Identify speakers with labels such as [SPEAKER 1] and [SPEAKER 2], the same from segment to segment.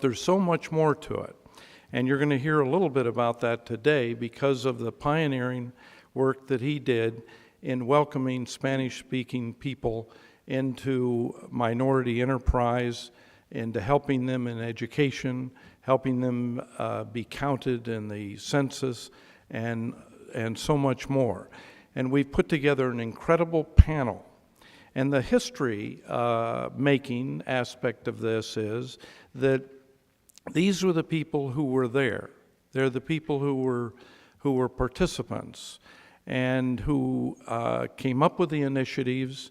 [SPEAKER 1] there's so much more to it. And you're going to hear a little bit about that today because of the pioneering work that he did in welcoming Spanish-speaking people into minority enterprise, into helping them in education, helping them be counted in the census, and so much more. And we've put together an incredible panel. And the history making aspect of this is that these were the people who were there. They're the people who were participants and who came up with the initiatives,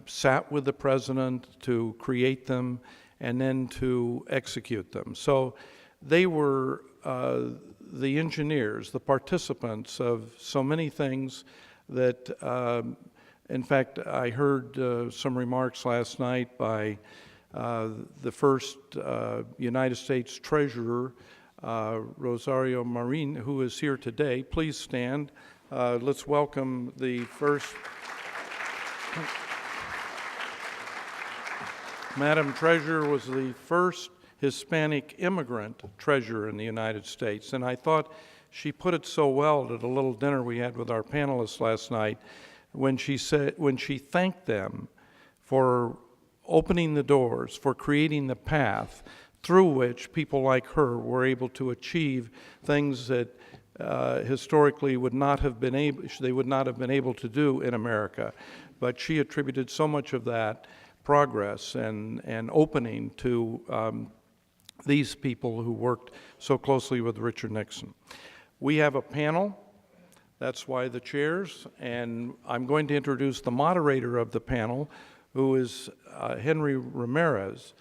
[SPEAKER 1] sat with the president to create them, and then to execute them. So they were the engineers, the participants of so many things that, in fact, I heard some remarks last night by the first United States Treasurer, Rosario Marin, who is here today. Please stand. Let's welcome the first. Madam Treasurer was the first Hispanic immigrant treasurer in the United States, and I thought she put it so well at a little dinner we had with our panelists last night when she thanked them for opening the doors, for creating the path through which people like her were able to achieve things that historically they would not have been able to do in America. But she attributed so much of that progress and opening to these people who worked so closely with Richard Nixon. We have a panel. That's why the chairs. And I'm going to introduce the moderator of the panel, who is Henry Ramirez.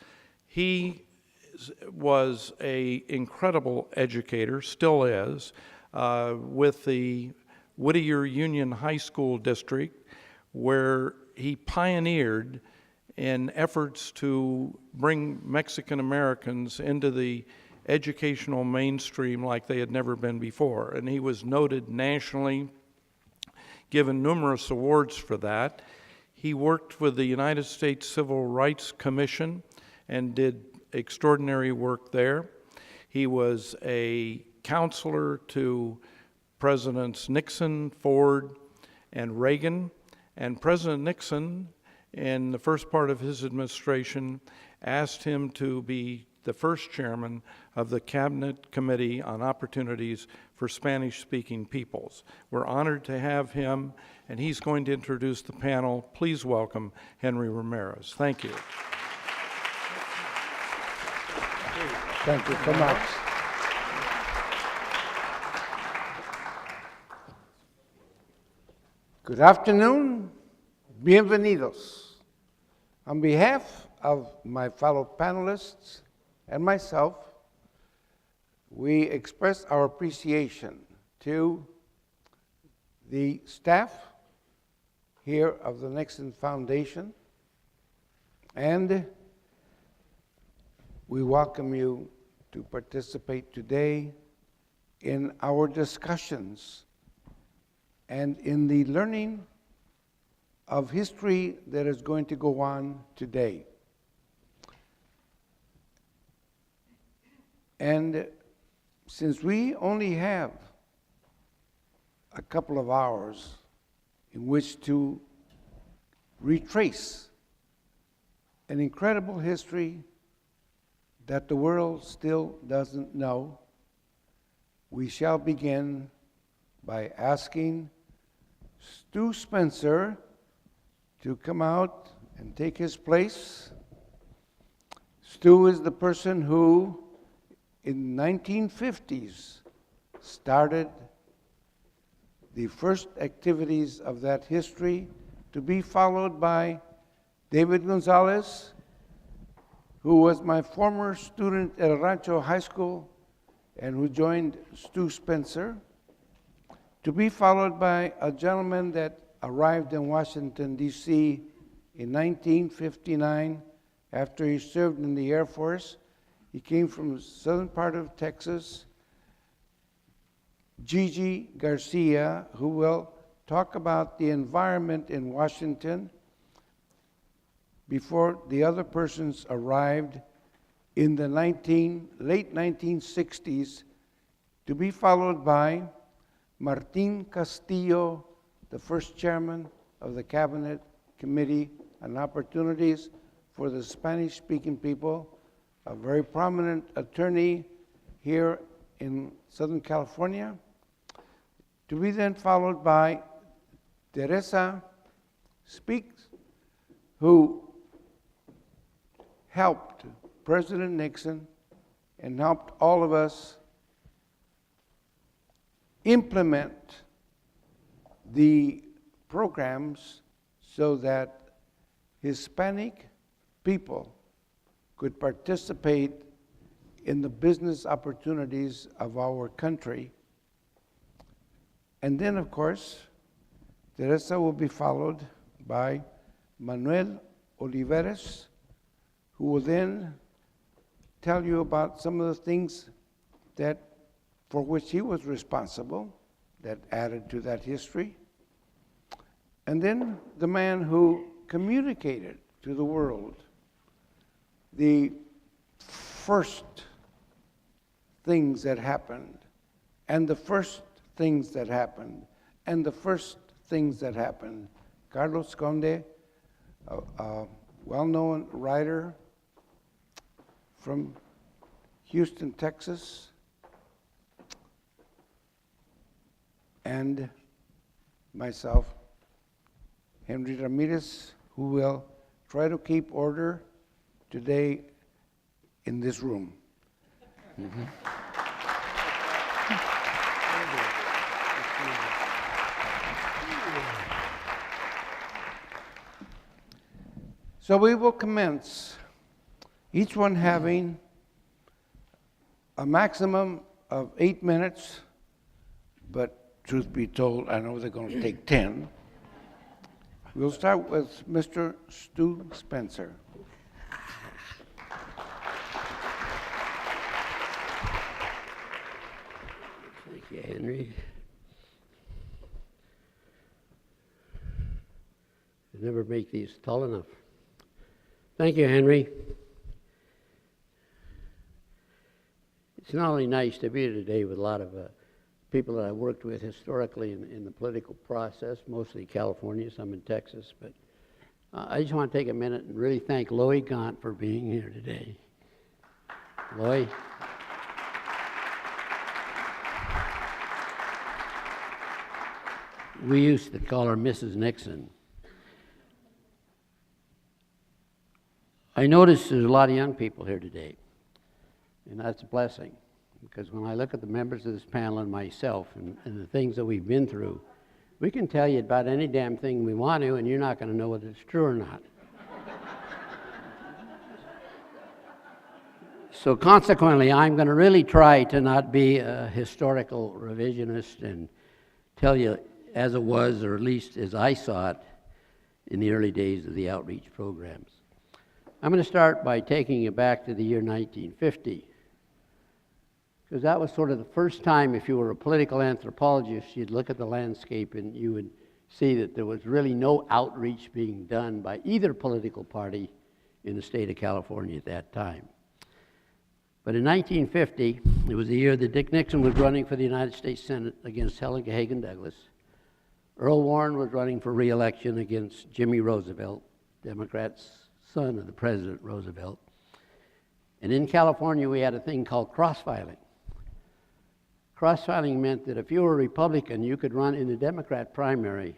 [SPEAKER 1] He was an incredible educator, still is, with the Whittier Union High School District, where he pioneered in efforts to bring Mexican Americans into the educational mainstream like they had never been before. And he was noted nationally, given numerous awards for that. He worked with the United States Civil Rights Commission and did extraordinary work there. He was a counselor to Presidents Nixon, Ford, and Reagan. And President Nixon, in the first part of his administration, asked him to be the first chairman of the Cabinet Committee on Opportunities for Spanish-Speaking Peoples. We're honored to have him, and he's going to introduce the panel. Please welcome Henry Ramirez. Thank you.
[SPEAKER 2] Thank you so much. Good afternoon. Bienvenidos. On behalf of my fellow panelists and myself, we express our appreciation to the staff here of the Nixon Foundation, and we welcome you to participate today in our discussions and in the learning of history that is going to go on today. And since we only have a couple of hours in which to retrace an incredible history that the world still doesn't know, we shall begin by asking Stu Spencer to come out and take his place. Stu is the person who, in the 1950s, started the first activities of that history, to be followed by David Gonzales, who was my former student at Rancho High School and who joined Stu Spencer, to be followed by a gentleman that arrived in Washington, D.C. in 1959 after he served in the Air Force. He came from the southern part of Texas, Gigi Garcia, who will talk about the environment in Washington before the other persons arrived. in the late 1960s, to be followed by Martin Castillo, the first chairman of the Cabinet Committee on Opportunities for the Spanish-speaking people, a very prominent attorney here in Southern California, to be then followed by Teresa Speaks, who helped President Nixon and helped all of us implement the programs so that Hispanic people could participate in the business opportunities of our country. And then, of course, Teresa will be followed by Manuel Olivares, who will then tell you about some of the things for which he was responsible, that added to that history. And then the man who communicated to the world the first things that happened, and the first things that happened, and the first things that happened. Carlos Conde, a well-known writer from Houston, Texas, and myself, Henry Ramirez, who will try to keep order today in this room. Mm-hmm. So we will commence, each one having a maximum of 8 minutes, but truth be told, I know they're going to take 10. We'll start with Mr. Stu Spencer.
[SPEAKER 3] Thank you, Henry. I never make these tall enough. Thank you, Henry. It's not only nice to be here today with a lot of people that I worked with historically in the political process, mostly California, some in Texas, but I just want to take a minute and really thank Loy Gaunt for being here today. Loy. We used to call her Mrs. Nixon. I notice there's a lot of young people here today, and that's a blessing, because when I look at the members of this panel and myself and the things that we've been through, we can tell you about any damn thing we want to, and you're not going to know whether it's true or not. So consequently, I'm going to really try to not be a historical revisionist and tell you as it was, or at least as I saw it in the early days of the outreach programs. I'm going to start by taking you back to the year 1950, because that was sort of the first time, if you were a political anthropologist, you'd look at the landscape and you would see that there was really no outreach being done by either political party in the state of California at that time. But in 1950, it was the year that Dick Nixon was running for the United States Senate against Helen Hagan Douglas. Earl Warren was running for re-election against Jimmy Roosevelt, Democrat's son of the President Roosevelt. And in California, we had a thing called cross-filing. Cross-filing meant that if you were a Republican, you could run in the Democrat primary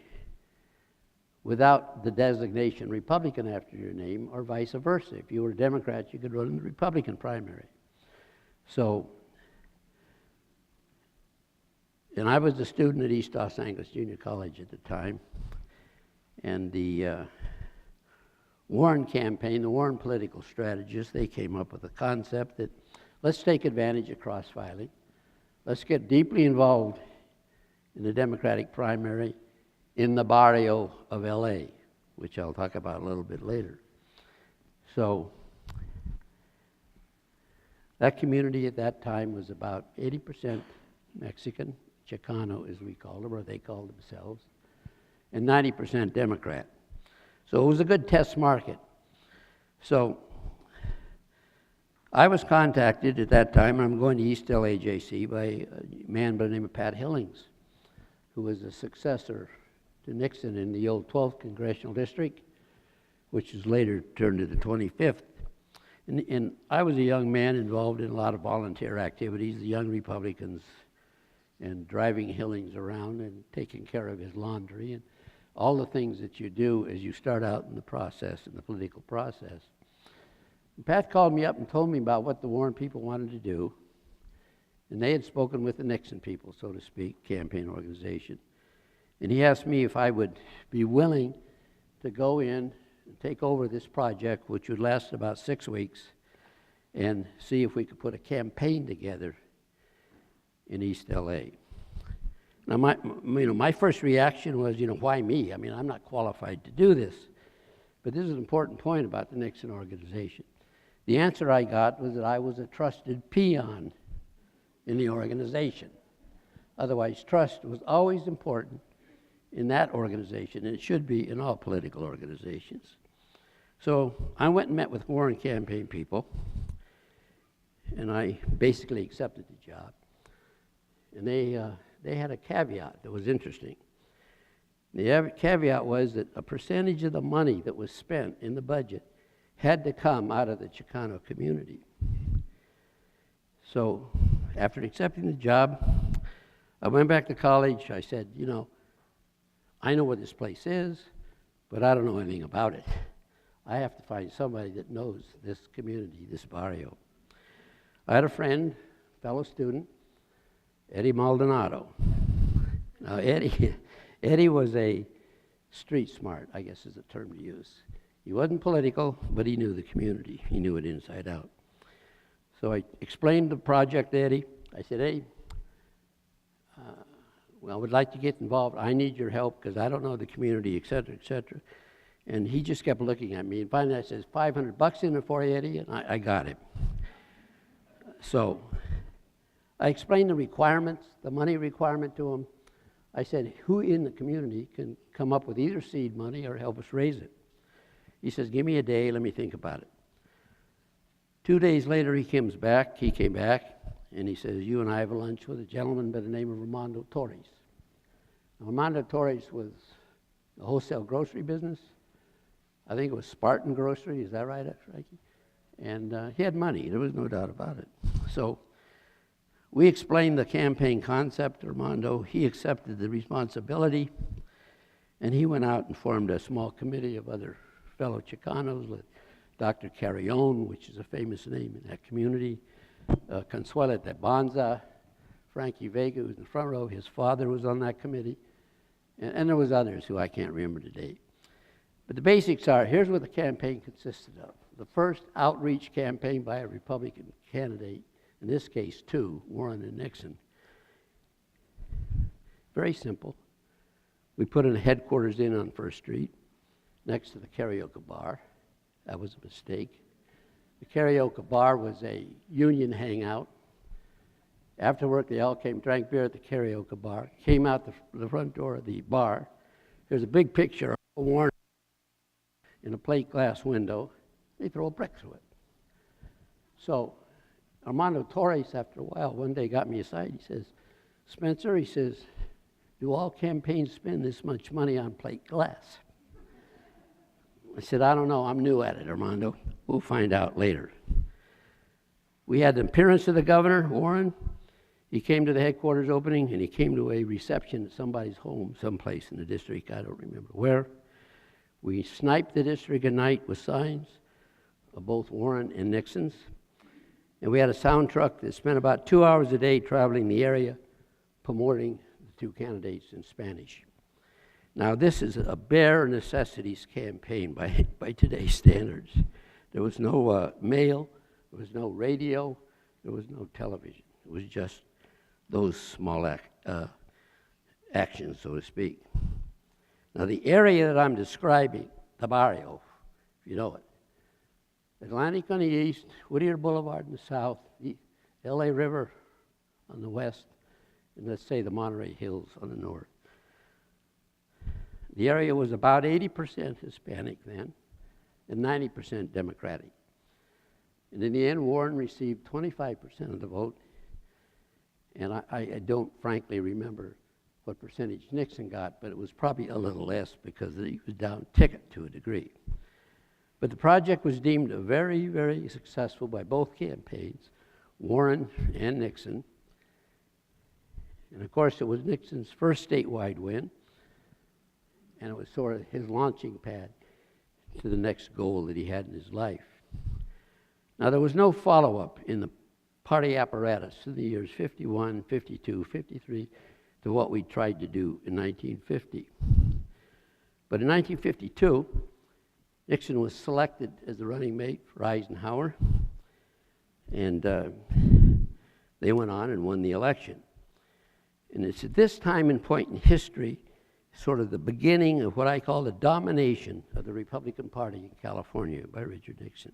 [SPEAKER 3] without the designation Republican after your name, or vice versa. If you were a Democrat, you could run in the Republican primary. So, and I was a student at East Los Angeles Junior College at the time, and the Warren campaign, the Warren political strategists, they came up with a concept that let's take advantage of cross-filing. Let's get deeply involved in the Democratic primary in the barrio of LA, which I'll talk about a little bit later. So that community at that time was about 80% Mexican, Chicano as we called them, or they called themselves, and 90% Democrat. So it was a good test market. So I was contacted at that time, I'm going to East LAJC, by a man by the name of Pat Hillings, who was a successor to Nixon in the old 12th Congressional District, which was later turned to the 25th. And I was a young man involved in a lot of volunteer activities, the Young Republicans, and driving Hillings around and taking care of his laundry and all the things that you do as you start out in the process, in the political process. And Pat called me up and told me about what the Warren people wanted to do. And they had spoken with the Nixon people, so to speak, campaign organization. And he asked me if I would be willing to go in and take over this project, which would last about 6 weeks, and see if we could put a campaign together in East LA. Now, my first reaction was, why me? I mean, I'm not qualified to do this. But this is an important point about the Nixon organization. The answer I got was that I was a trusted peon in the organization. Otherwise, trust was always important in that organization, and it should be in all political organizations. So I went and met with Warren campaign people, and I basically accepted the job. And they had a caveat that was interesting. The caveat was that a percentage of the money that was spent in the budget had to come out of the Chicano community. So after accepting the job, I went back to college. I said, I know where this place is, but I don't know anything about it. I have to find somebody that knows this community, this barrio. I had a friend, fellow student, Eddie Maldonado. Now, Eddie was a street smart, I guess is the term to use. He wasn't political, but he knew the community. He knew it inside out. So I explained the project to Eddie. I said, Eddie, I would like to get involved. I need your help because I don't know the community, et cetera, et cetera. And he just kept looking at me. And finally I said, $500 in it for you, Eddie? And I got it. So I explained the requirements, the money requirement to him. I said, who in the community can come up with either seed money or help us raise it? He says, give me a day, let me think about it. 2 days later, he came back, and he says, you and I have a lunch with a gentleman by the name of Armando Torres. Now, Armando Torres was a wholesale grocery business. I think it was Spartan Grocery, is that right, Frankie? And he had money, there was no doubt about it. So we explained the campaign concept to Armando. He accepted the responsibility, and he went out and formed a small committee of other fellow Chicanos, with Dr. Carrion, which is a famous name in that community, Consuelo de Bonza, Frankie Vega, who's in the front row, his father was on that committee, and there was others who I can't remember today. But the basics are, here's what the campaign consisted of. The first outreach campaign by a Republican candidate, in this case two, Warren and Nixon. Very simple. We put a headquarters in on First Street, next to the karaoke bar. That was a mistake. The karaoke bar was a union hangout. After work, they all came, drank beer at the karaoke bar, came out the front door of the bar. There's a big picture of Warren in a plate glass window. They throw a brick through it. So Armando Torres, after a while, one day got me aside. He says, Spencer, he says, do all campaigns spend this much money on plate glass? I said, I don't know. I'm new at it, Armando. We'll find out later. We had the appearance of the governor, Warren. He came to the headquarters opening, and he came to a reception at somebody's home, someplace in the district. I don't remember where. We sniped the district at night with signs of both Warren and Nixon's. And we had a sound truck that spent about 2 hours a day traveling the area, promoting the two candidates in Spanish. Now, this is a bare necessities campaign by today's standards. There was no mail, there was no radio, there was no television. It was just those small actions, so to speak. Now, the area that I'm describing, the barrio, if you know it, Atlantic on the east, Whittier Boulevard in the south, the LA River on the west, and let's say the Monterey Hills on the north. The area was about 80% Hispanic then, and 90% Democratic. And in the end, Warren received 25% of the vote. And I don't frankly remember what percentage Nixon got, but it was probably a little less because he was down ticket to a degree. But the project was deemed very, very successful by both campaigns, Warren and Nixon. And of course, it was Nixon's first statewide win, and it was sort of his launching pad to the next goal that he had in his life. Now, there was no follow-up in the party apparatus in the years 51, 52, 53 to what we tried to do in 1950. But in 1952, Nixon was selected as the running mate for Eisenhower, and they went on and won the election. And it's at this time and point in history, sort of the beginning of what I call the domination of the Republican Party in California by Richard Nixon.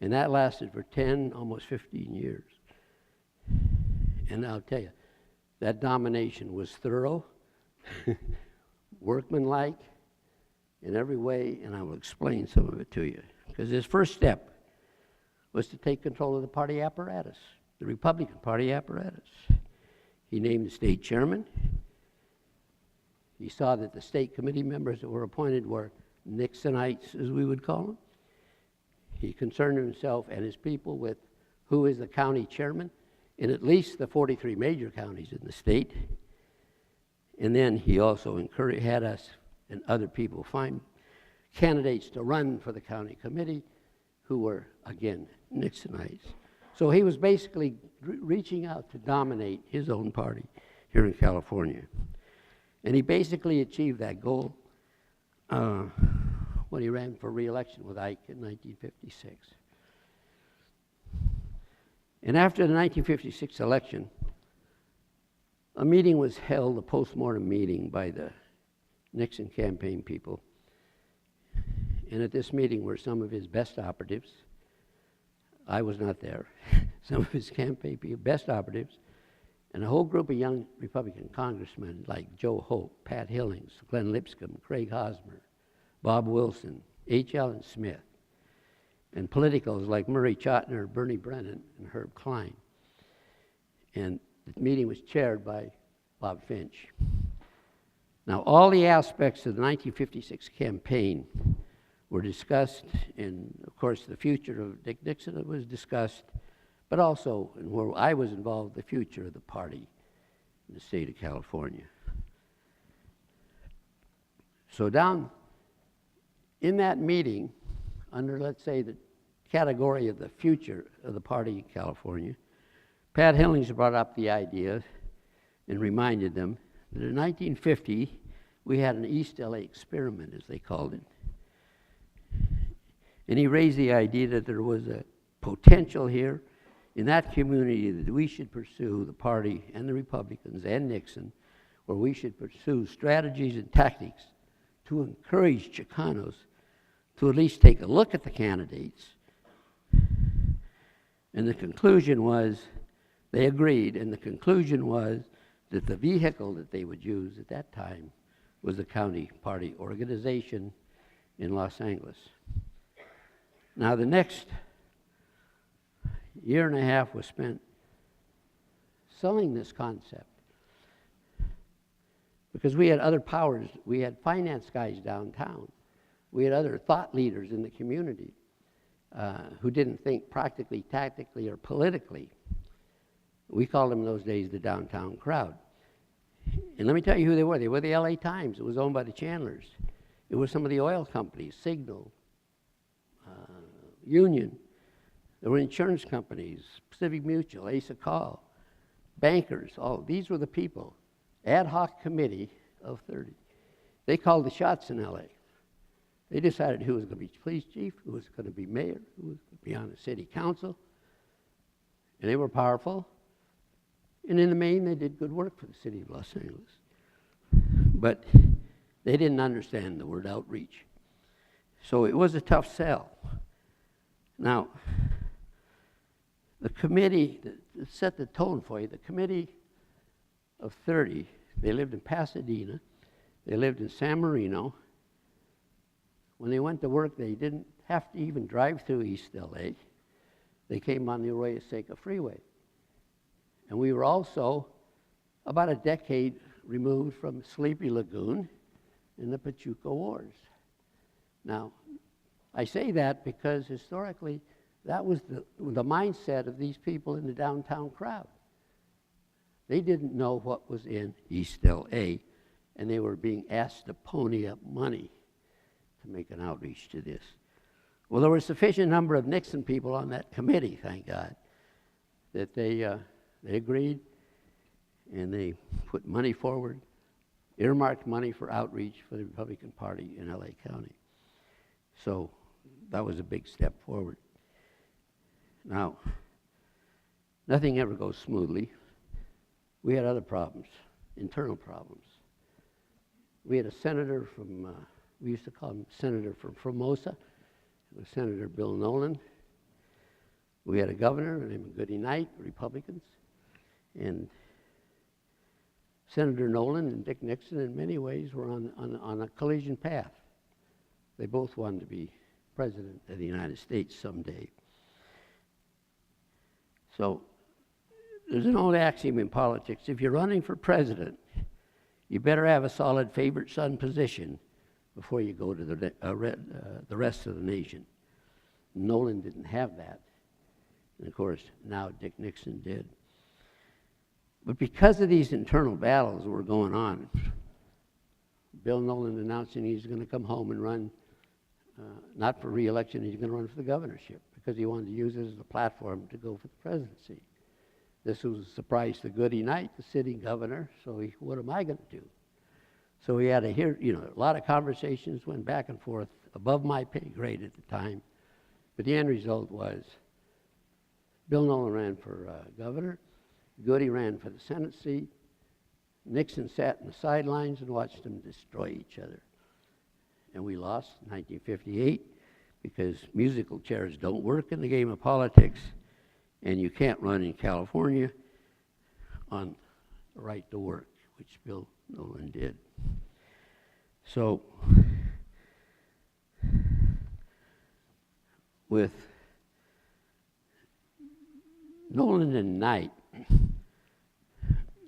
[SPEAKER 3] And that lasted for 10, almost 15 years. And I'll tell you, that domination was thorough, workmanlike, in every way, and I will explain some of it to you. Because his first step was to take control of the party apparatus, the Republican Party apparatus. He named the state chairman. He saw that the state committee members that were appointed were Nixonites, as we would call them. He concerned himself and his people with who is the county chairman in at least the 43 major counties in the state. And then he also had us and other people find candidates to run for the county committee who were, again, Nixonites. So he was basically reaching out to dominate his own party here in California. And he basically achieved that goal when he ran for re-election with Ike in 1956. And after the 1956 election, a meeting was held, a post-mortem meeting by the Nixon campaign people. And at this meeting were some of his best operatives. I was not there. Some of his campaign people, best operatives, and a whole group of young Republican congressmen like Joe Hope, Pat Hillings, Glenn Lipscomb, Craig Hosmer, Bob Wilson, H. Allen Smith, and politicals like Murray Chotiner, Bernie Brennan, and Herb Klein. And the meeting was chaired by Bob Finch. Now, all the aspects of the 1956 campaign were discussed, and of course the future of Dick Nixon was discussed, but also, and where I was involved, the future of the party in the state of California. So down in that meeting, under, let's say, the category of the future of the party in California, Pat Hillings brought up the idea and reminded them that in 1950, we had an East LA experiment, as they called it. And he raised the idea that there was a potential here in that community that we should pursue, the party and the Republicans and Nixon, where we should pursue strategies and tactics to encourage Chicanos to at least take a look at the candidates. And the conclusion was, they agreed, and the conclusion was that the vehicle that they would use at that time was the county party organization in Los Angeles. Now, the next year and a half was spent selling this concept because we had other powers. We had finance guys downtown. We had other thought leaders in the community who didn't think practically, tactically, or politically. We called them in those days the downtown crowd. And let me tell you who they were. They were the LA Times. It was owned by the Chandlers. It was some of the oil companies, Signal, Union. There were insurance companies, Pacific Mutual, Asa Call, bankers. All these were the people. Ad hoc committee of 30. They called the shots in LA. They decided who was going to be police chief, who was going to be mayor, who was going to be on the city council. And they were powerful. And in the main, they did good work for the city of Los Angeles. But they didn't understand the word outreach. So it was a tough sell. Now, the committee that set the tone for you, the committee of 30, they lived in Pasadena, they lived in San Marino. When they went to work, they didn't have to even drive through East LA. They came on the Arroyo Seco Freeway. And we were also about a decade removed from Sleepy Lagoon in the Pachuca Wars. Now, I say that because historically, that was the mindset of these people in the downtown crowd. They didn't know what was in East LA, and they were being asked to pony up money to make an outreach to this. Well, there were a sufficient number of Nixon people on that committee, thank God, that they agreed, and they put money forward, earmarked money for outreach for the Republican Party in LA County. So that was a big step forward. Now, nothing ever goes smoothly. We had other problems, internal problems. We had a senator from, we used to call him Senator from Formosa. It was Senator Bill Nolan. We had a governor named Goody Knight, Republicans. And Senator Nolan and Dick Nixon, in many ways, were on a collision path. They both wanted to be president of the United States someday. So there's an old axiom in politics: if you're running for president, you better have a solid favorite son position before you go to the rest of the nation. Nolan didn't have that. And of course, now Dick Nixon did. But because of these internal battles that were going on, Bill Nolan announcing he's going to come home and run, not for re-election, he's going to run for the governorship, because he wanted to use it as a platform to go for the presidency. This was a surprise to Goody Knight, the sitting governor, so what am I going to do? So he had to hear, a lot of conversations went back and forth above my pay grade at the time. But the end result was Bill Nolan ran for governor, Goody ran for the Senate seat, Nixon sat in the sidelines and watched them destroy each other. And we lost in 1958 because musical chairs don't work in the game of politics, and you can't run in California on the right to work, which Bill Nolan did. So, with Nolan and Knight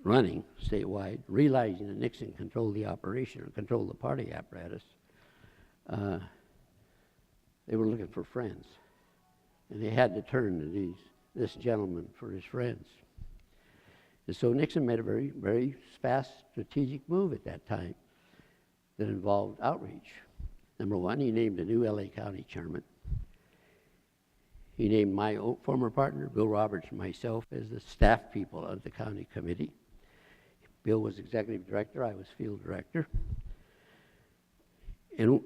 [SPEAKER 3] running statewide, realizing that Nixon controlled the operation or controlled the party apparatus, they were looking for friends. And they had to turn to this gentleman for his friends. And so Nixon made a very, very fast strategic move at that time that involved outreach. Number one, he named a new LA County chairman. He named my former partner, Bill Roberts, and myself as the staff people of the county committee. Bill was executive director, I was field director. And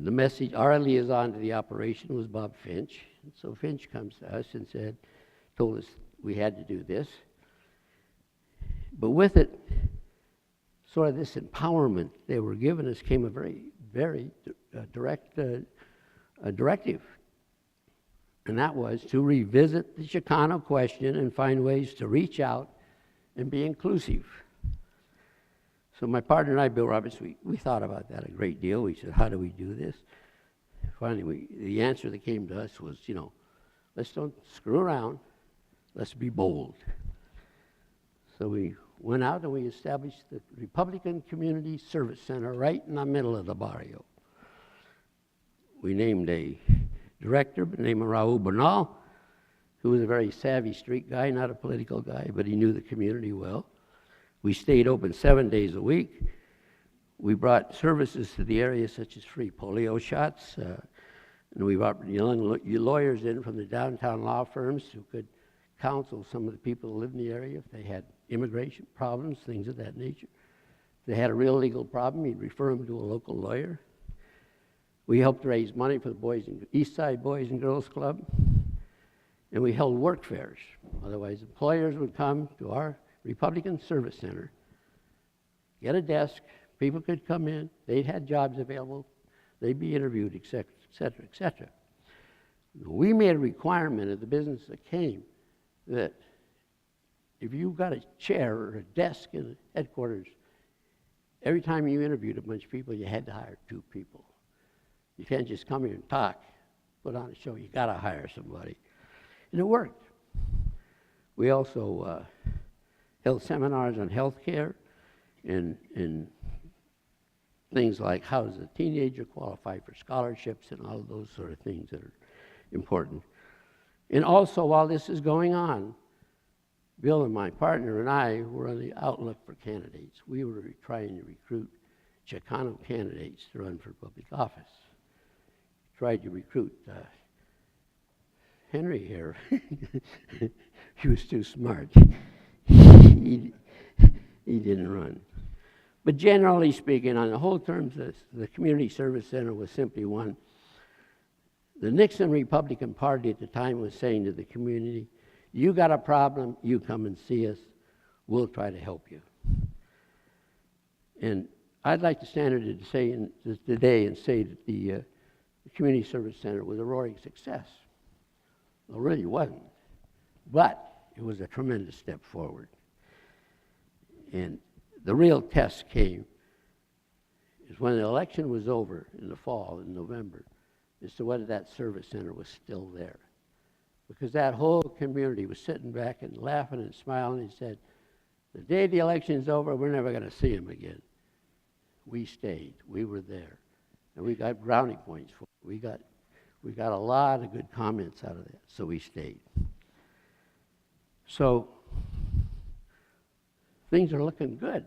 [SPEAKER 3] the message, our liaison to the operation was Bob Finch. And so Finch comes to us and told us we had to do this. But with it, sort of this empowerment they were giving us came a very, very direct directive. And that was to revisit the Chicano question and find ways to reach out and be inclusive. So my partner and I, Bill Roberts, we thought about that a great deal. We said, how do we do this? Finally, the answer that came to us was, let's don't screw around. Let's be bold. So we went out and we established the Republican Community Service Center right in the middle of the barrio. We named a director by the name of Raul Bernal, who was a very savvy street guy, not a political guy, but he knew the community well. We stayed open 7 days a week. We brought services to the area such as free polio shots, and we brought young lawyers in from the downtown law firms who could counsel some of the people who lived in the area if they had immigration problems, things of that nature. If they had a real legal problem, he'd refer them to a local lawyer. We helped raise money for the East Side Boys and Girls Club, and we held work fairs. Otherwise, employers would come to our Republican Service Center, get a desk, people could come in, they'd had jobs available, they'd be interviewed, et cetera, et cetera, et cetera. We made a requirement of the business that came that if you got a chair or a desk in the headquarters, every time you interviewed a bunch of people, you had to hire 2 people. You can't just come here and talk, put on a show. You got to hire somebody. And it worked. We also held seminars on health care and things like how does a teenager qualify for scholarships and all of those sort of things that are important. And also, while this is going on, Bill and my partner and I were on the outlook for candidates. We were trying to recruit Chicano candidates to run for public office. Tried to recruit Henry here. He was too smart. He didn't run. But generally speaking, on the whole terms, the Community Service Center was simply one. The Nixon Republican Party at the time was saying to the community, you got a problem, you come and see us, we'll try to help you. And I'd like to stand here today and say that the Community Service Center was a roaring success. Well, it really wasn't, but it was a tremendous step forward. And the real test came is when the election was over in the fall, in November, as to whether that service center was still there. Because that whole community was sitting back and laughing and smiling and said, the day the election's over, we're never going to see him again. We stayed. We were there. And we got brownie points for it. We got a lot of good comments out of that, so we stayed. So things are looking good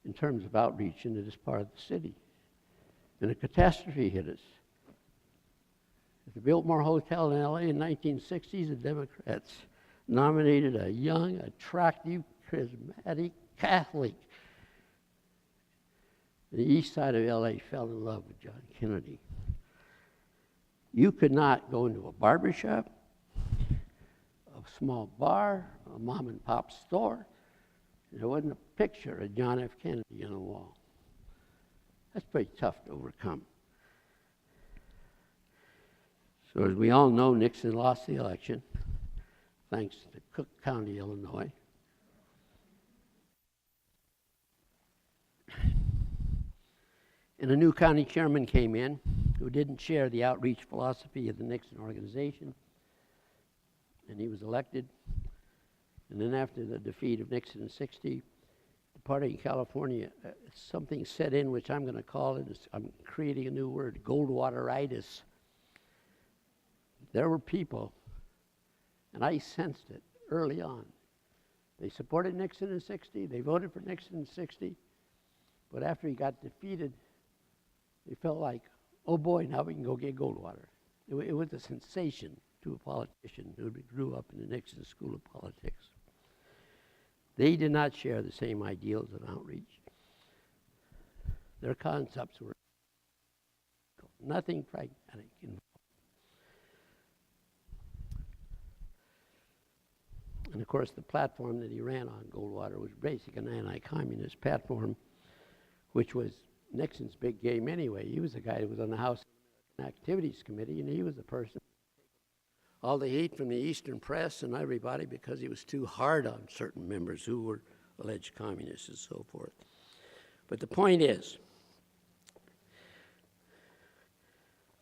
[SPEAKER 3] in terms of outreach into this part of the city. And a catastrophe hit us. At the Biltmore Hotel in LA in 1960s, the Democrats nominated a young, attractive, charismatic Catholic. The east side of LA fell in love with John Kennedy. You could not go into a barbershop, a small bar, a mom and pop store. There wasn't a picture of John F. Kennedy on the wall. That's pretty tough to overcome. So as we all know, Nixon lost the election, thanks to Cook County, Illinois. And a new county chairman came in who didn't share the outreach philosophy of the Nixon organization, and he was elected. And then after the defeat of Nixon in '60, the party in California, something set in which I'm going to call it, I'm creating a new word, Goldwateritis. There were people, and I sensed it early on. They supported Nixon in '60, they voted for Nixon in '60, but after he got defeated, they felt like, oh boy, now we can go get Goldwater. It was a sensation to a politician who grew up in the Nixon School of Politics. They did not share the same ideals of outreach. Their concepts were nothing pragmatic involved. And of course, the platform that he ran on, Goldwater, was basically an anti-communist platform, which was Nixon's big game anyway. He was the guy who was on the House Activities Committee, and he was the person all the heat from the Eastern press and everybody because he was too hard on certain members who were alleged communists and so forth. But the point is,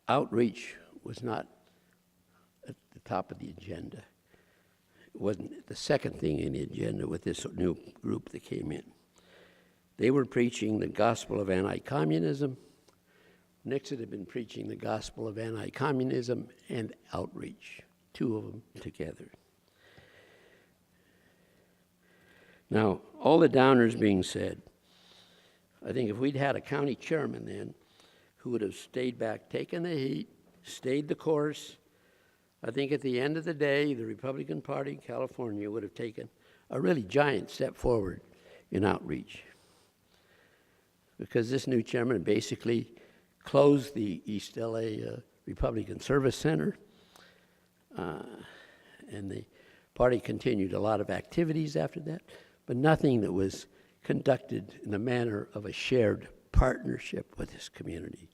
[SPEAKER 3] outreach was not at the top of the agenda. It wasn't the second thing in the agenda with this new group that came in. They were preaching the gospel of anti-communism. Nixon had been preaching the gospel of anti-communism and outreach, two of them together. Now, all the downers being said, I think if we'd had a county chairman then who would have stayed back, taken the heat, stayed the course, I think at the end of the day, the Republican Party in California would have taken a really giant step forward in outreach. Because this new chairman basically closed the East LA Republican Service Center, and the party continued a lot of activities after that, but nothing that was conducted in the manner of a shared partnership with this community.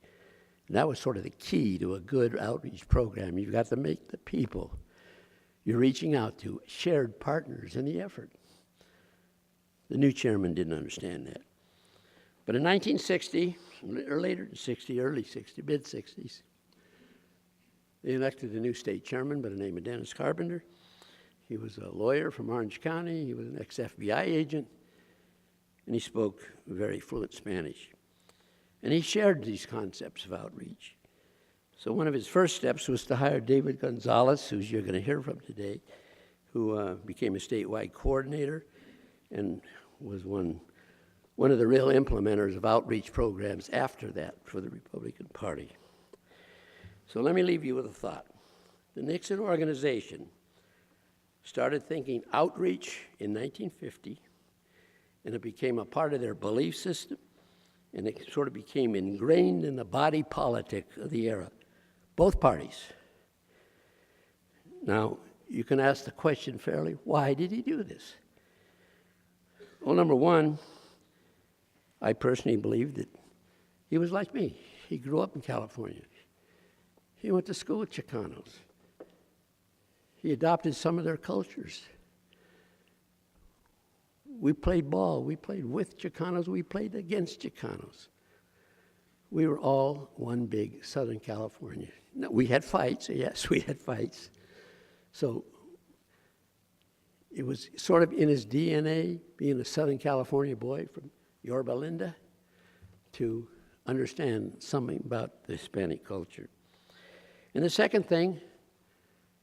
[SPEAKER 3] And that was sort of the key to a good outreach program. You've got to make the people you're reaching out to shared partners in the effort. The new chairman didn't understand that. But in 1960, or later in 60, early 60, mid-60s, They elected a new state chairman by the name of Dennis Carpenter. He was a lawyer from Orange County. He was an ex-FBI agent, and he spoke very fluent Spanish. And he shared these concepts of outreach. So one of his first steps was to hire David Gonzales, who you're going to hear from today, who became a statewide coordinator and was one of the real implementers of outreach programs after that for the Republican Party. So let me leave you with a thought. The Nixon organization started thinking outreach in 1950, and it became a part of their belief system, and it sort of became ingrained in the body politic of the era. Both parties. Now, you can ask the question fairly, why did he do this? Well, number one, I personally believe that he was like me. He grew up in California. He went to school with Chicanos. He adopted some of their cultures. We played ball. We played with Chicanos. We played against Chicanos. We were all one big Southern California. No, we had fights. Yes, we had fights. So it was sort of in his DNA, being a Southern California boy from Yorba Linda, to understand something about the Hispanic culture. And the second thing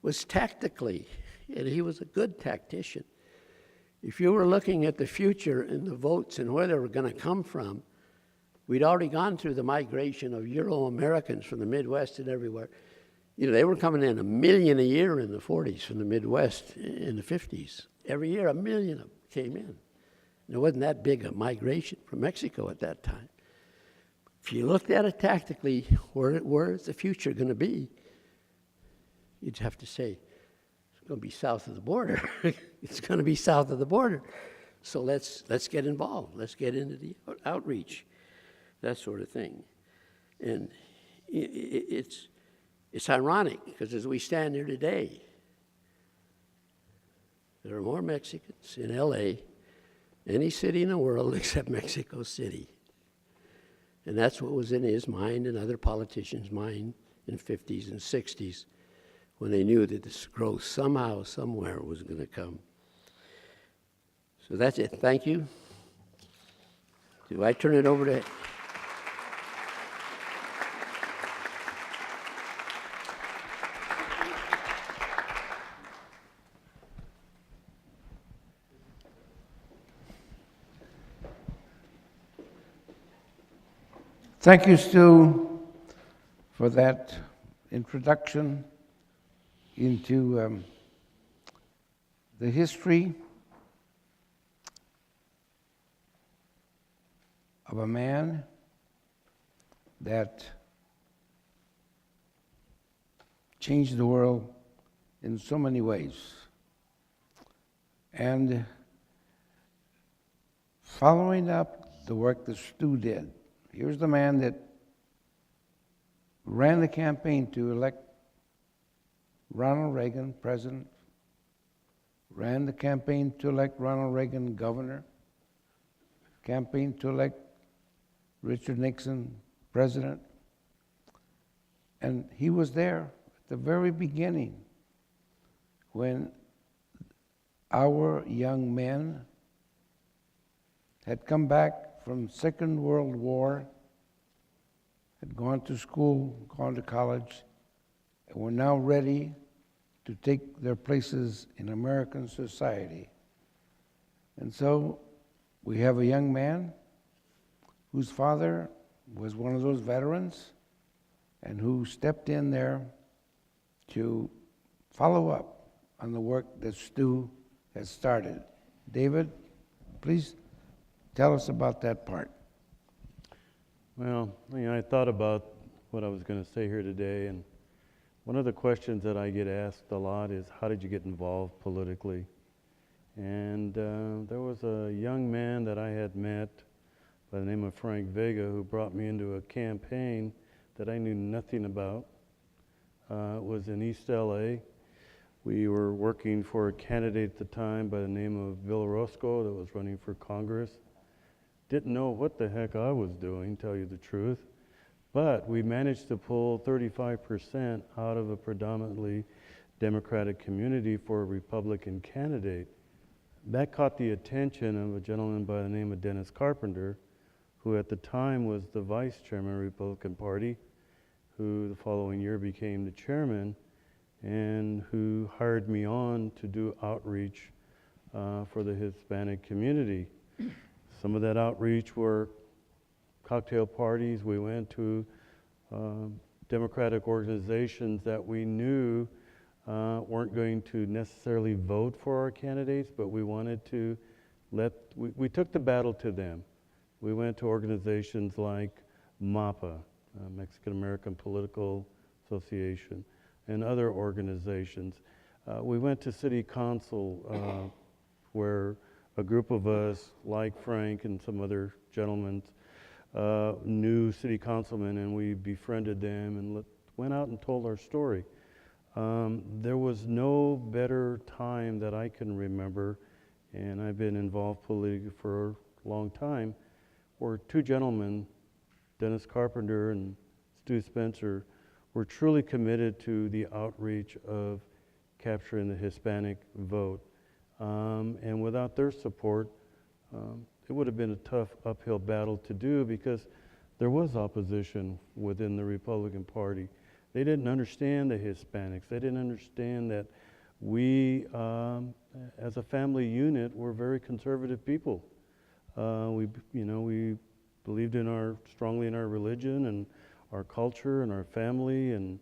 [SPEAKER 3] was tactically, and he was a good tactician. If you were looking at the future and the votes and where they were going to come from, we'd already gone through the migration of Euro-Americans from the Midwest and everywhere. You know, they were coming in 1 million a year in the 40s from the Midwest in the 50s. Every year, 1 million of them came in. And it wasn't that big a migration from Mexico at that time. If you looked at it tactically, where is the future going to be? You'd have to say, it's going to be south of the border. It's going to be south of the border. So let's get involved. Let's get into the outreach, that sort of thing. And it's ironic, because as we stand here today, there are more Mexicans in L.A., any city in the world except Mexico City. And that's what was in his mind and other politicians' mind in the 50s and 60s, when they knew that this growth somehow, somewhere was going to come. So that's it. Thank you. Do I turn it over to...
[SPEAKER 2] Thank you, Stu, for that introduction into the history of a man that changed the world in so many ways. And following up the work that Stu did, here's the man that ran the campaign to elect Ronald Reagan president, ran the campaign to elect Ronald Reagan governor, campaign to elect Richard Nixon president. And he was there at the very beginning when our young men had come back from Second World War, had gone to school, gone to college, and were now ready to take their places in American society. And so we have a young man whose father was one of those veterans and who stepped in there to follow up on the work that Stu has started. David, please tell us about that part.
[SPEAKER 4] Well, I thought about what I was going to say here today, and one of the questions that I get asked a lot is, how did you get involved politically? And there was a young man that I had met by the name of Frank Vega who brought me into a campaign that I knew nothing about. It was in East LA. We were working for a candidate at the time by the name of Villarosco that was running for Congress. Didn't know what the heck I was doing, tell you the truth. But we managed to pull 35% out of a predominantly Democratic community for a Republican candidate. That caught the attention of a gentleman by the name of Dennis Carpenter, who at the time was the vice chairman of the Republican Party, who the following year became the chairman, and who hired me on to do outreach for the Hispanic community. Some of that outreach were cocktail parties. We went to Democratic organizations that we knew weren't going to necessarily vote for our candidates, but we wanted to we took the battle to them. We went to organizations like MAPA, Mexican American Political Association, and other organizations. We went to city council where a group of us, like Frank and some other gentlemen, knew city councilmen, and we befriended them and went out and told our story. There was no better time that I can remember, and I've been involved politically for a long time, where two gentlemen, Dennis Carpenter and Stu Spencer, were truly committed to the outreach of capturing the Hispanic vote. And without their support, it would have been a tough uphill battle to do, because there was opposition within the Republican Party. They didn't understand the Hispanics. They didn't understand that we, as a family unit, were very conservative people. We believed strongly in our religion and our culture and our family and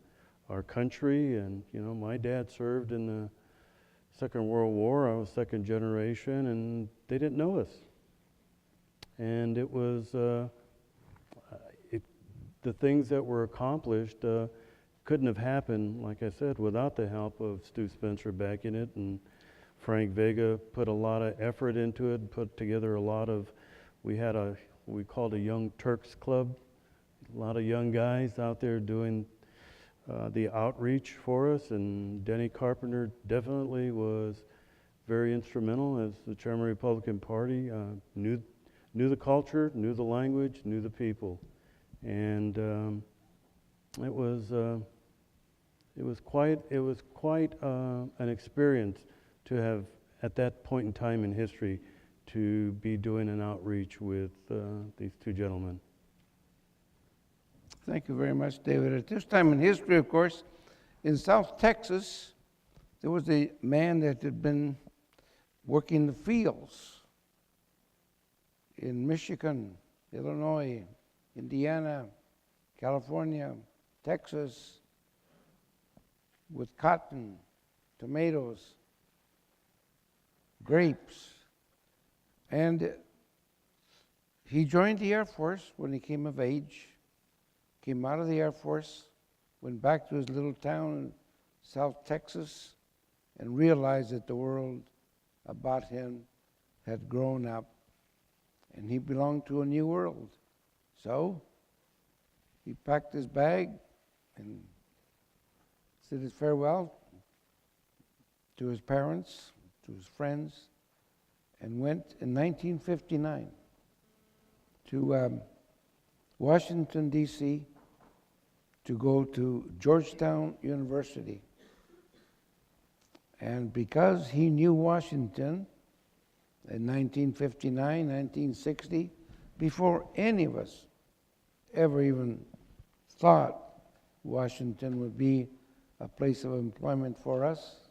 [SPEAKER 4] our country. And my dad served in the Second World War. I was second generation, and they didn't know us. And it was the things that were accomplished couldn't have happened, like I said, without the help of Stu Spencer backing it, and Frank Vega put a lot of effort into it, put together a lot of, we called a Young Turks Club, a lot of young guys out there doing the outreach for us, and Denny Carpenter definitely was very instrumental as the chairman of the Republican Party, knew the culture, knew the language, knew the people. And it was quite an experience to have, at that point in time in history, to be doing an outreach with these two gentlemen.
[SPEAKER 2] Thank you very much, David. At this time in history, of course, in South Texas, there was a man that had been working the fields in Michigan, Illinois, Indiana, California, Texas, with cotton, tomatoes, grapes. And he joined the Air Force when he came of age, came out of the Air Force, went back to his little town in South Texas, and realized that the world about him had grown up, and he belonged to a new world. So he packed his bag and said his farewell to his parents, to his friends, and went in 1959 to Washington, D.C., to go to Georgetown University. And because he knew Washington in 1959, 1960, before any of us ever even thought Washington would be a place of employment for us,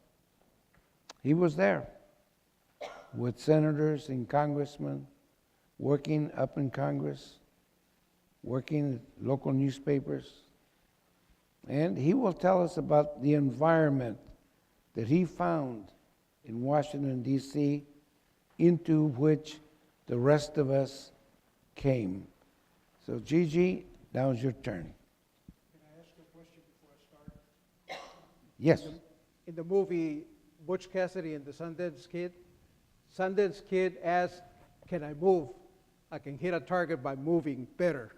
[SPEAKER 2] he was there with senators and congressmen, working up in Congress, working at local newspapers. And he will tell us about the environment that he found in Washington, D.C., into which the rest of us came. So, Gigi, now is your turn.
[SPEAKER 5] Can I ask a question before I start?
[SPEAKER 2] Yes.
[SPEAKER 5] In the movie Butch Cassidy and the Sundance Kid asked, "Can I move? I can hit a target by moving better.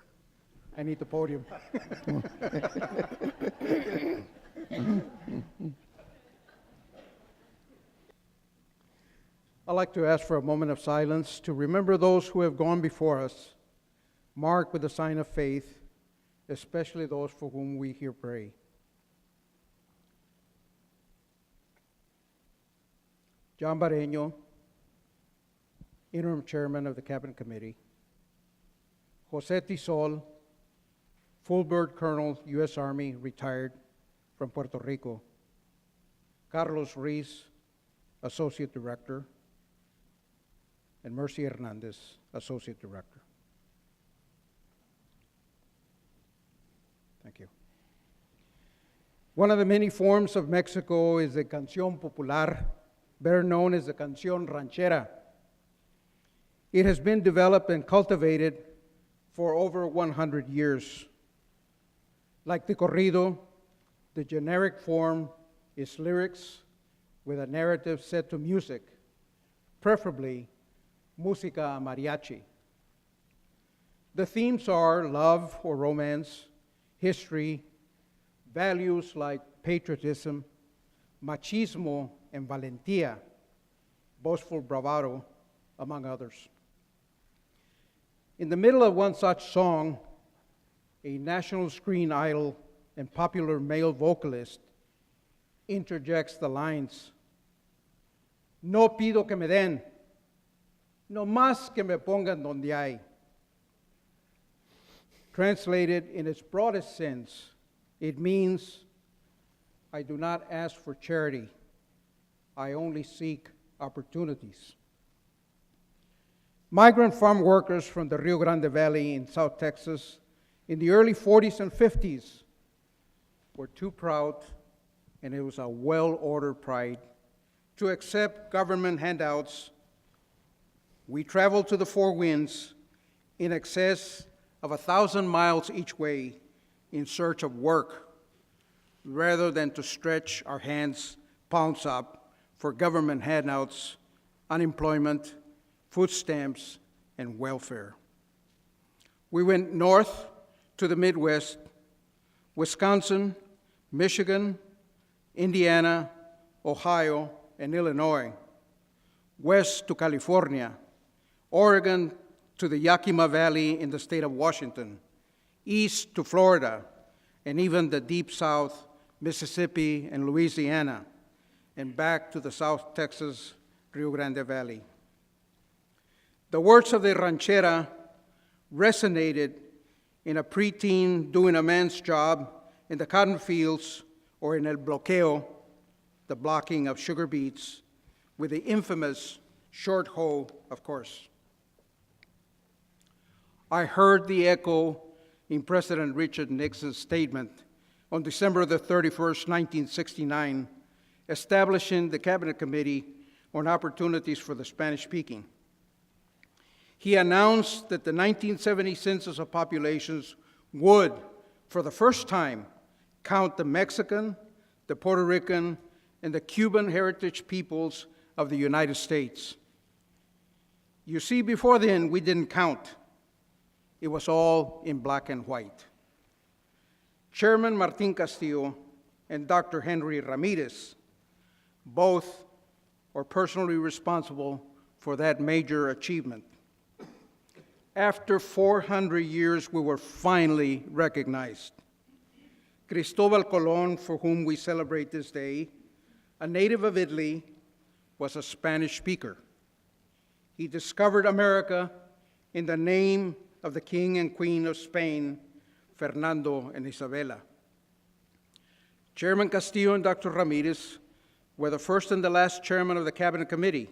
[SPEAKER 5] I need the podium." I'd like to ask for a moment of silence to remember those who have gone before us, marked with the sign of faith, especially those for whom we here pray. John Barreño, Interim Chairman of the Cabinet Committee. Jose Tisol, Full Bird Colonel, U.S. Army, retired from Puerto Rico. Carlos Ruiz, Associate Director. And Mercy Hernandez, Associate Director. Thank you. One of the many forms of Mexico is the Canción Popular, better known as the Canción Ranchera. It has been developed and cultivated for over 100 years. Like the corrido, the generic form is lyrics with a narrative set to music, preferably música mariachi. The themes are love or romance, history, values like patriotism, machismo and valentía, boastful bravado, among others. In the middle of one such song, a national screen idol and popular male vocalist interjects the lines, "No pido que me den, no más que me pongan donde hay." Translated in its broadest sense, it means, I do not ask for charity, I only seek opportunities. Migrant farm workers from the Rio Grande Valley in South Texas in the early 40s and 50s were too proud, and it was a well-ordered pride, to accept government handouts. We traveled to the four winds in excess of 1,000 miles each way in search of work, rather than to stretch our hands, palms up, for government handouts, unemployment, food stamps, and welfare. We went north to the Midwest, Wisconsin, Michigan, Indiana, Ohio, and Illinois, west to California, Oregon to the Yakima Valley in the state of Washington, east to Florida, and even the deep south, Mississippi and Louisiana, and back to the South Texas, Rio Grande Valley. The words of the ranchera resonated in a preteen doing a man's job in the cotton fields or in el bloqueo, the blocking of sugar beets, with the infamous short hoe, of course. I heard the echo in President Richard Nixon's statement on December the 31st, 1969, establishing the Cabinet Committee on Opportunities for the Spanish-Speaking. He announced that the 1970 census of populations would, for the first time, count the Mexican, the Puerto Rican, and the Cuban heritage peoples of the United States. You see, before then, we didn't count. It was all in black and white. Chairman Martín Castillo and Dr. Henry Ramirez both are personally responsible for that major achievement. After 400 years, we were finally recognized. Cristóbal Colón, for whom we celebrate this day, a native of Italy, was a Spanish speaker. He discovered America in the name of the King and Queen of Spain, Fernando and Isabella. Chairman Castillo and Dr. Ramirez were the first and the last chairman of the Cabinet Committee,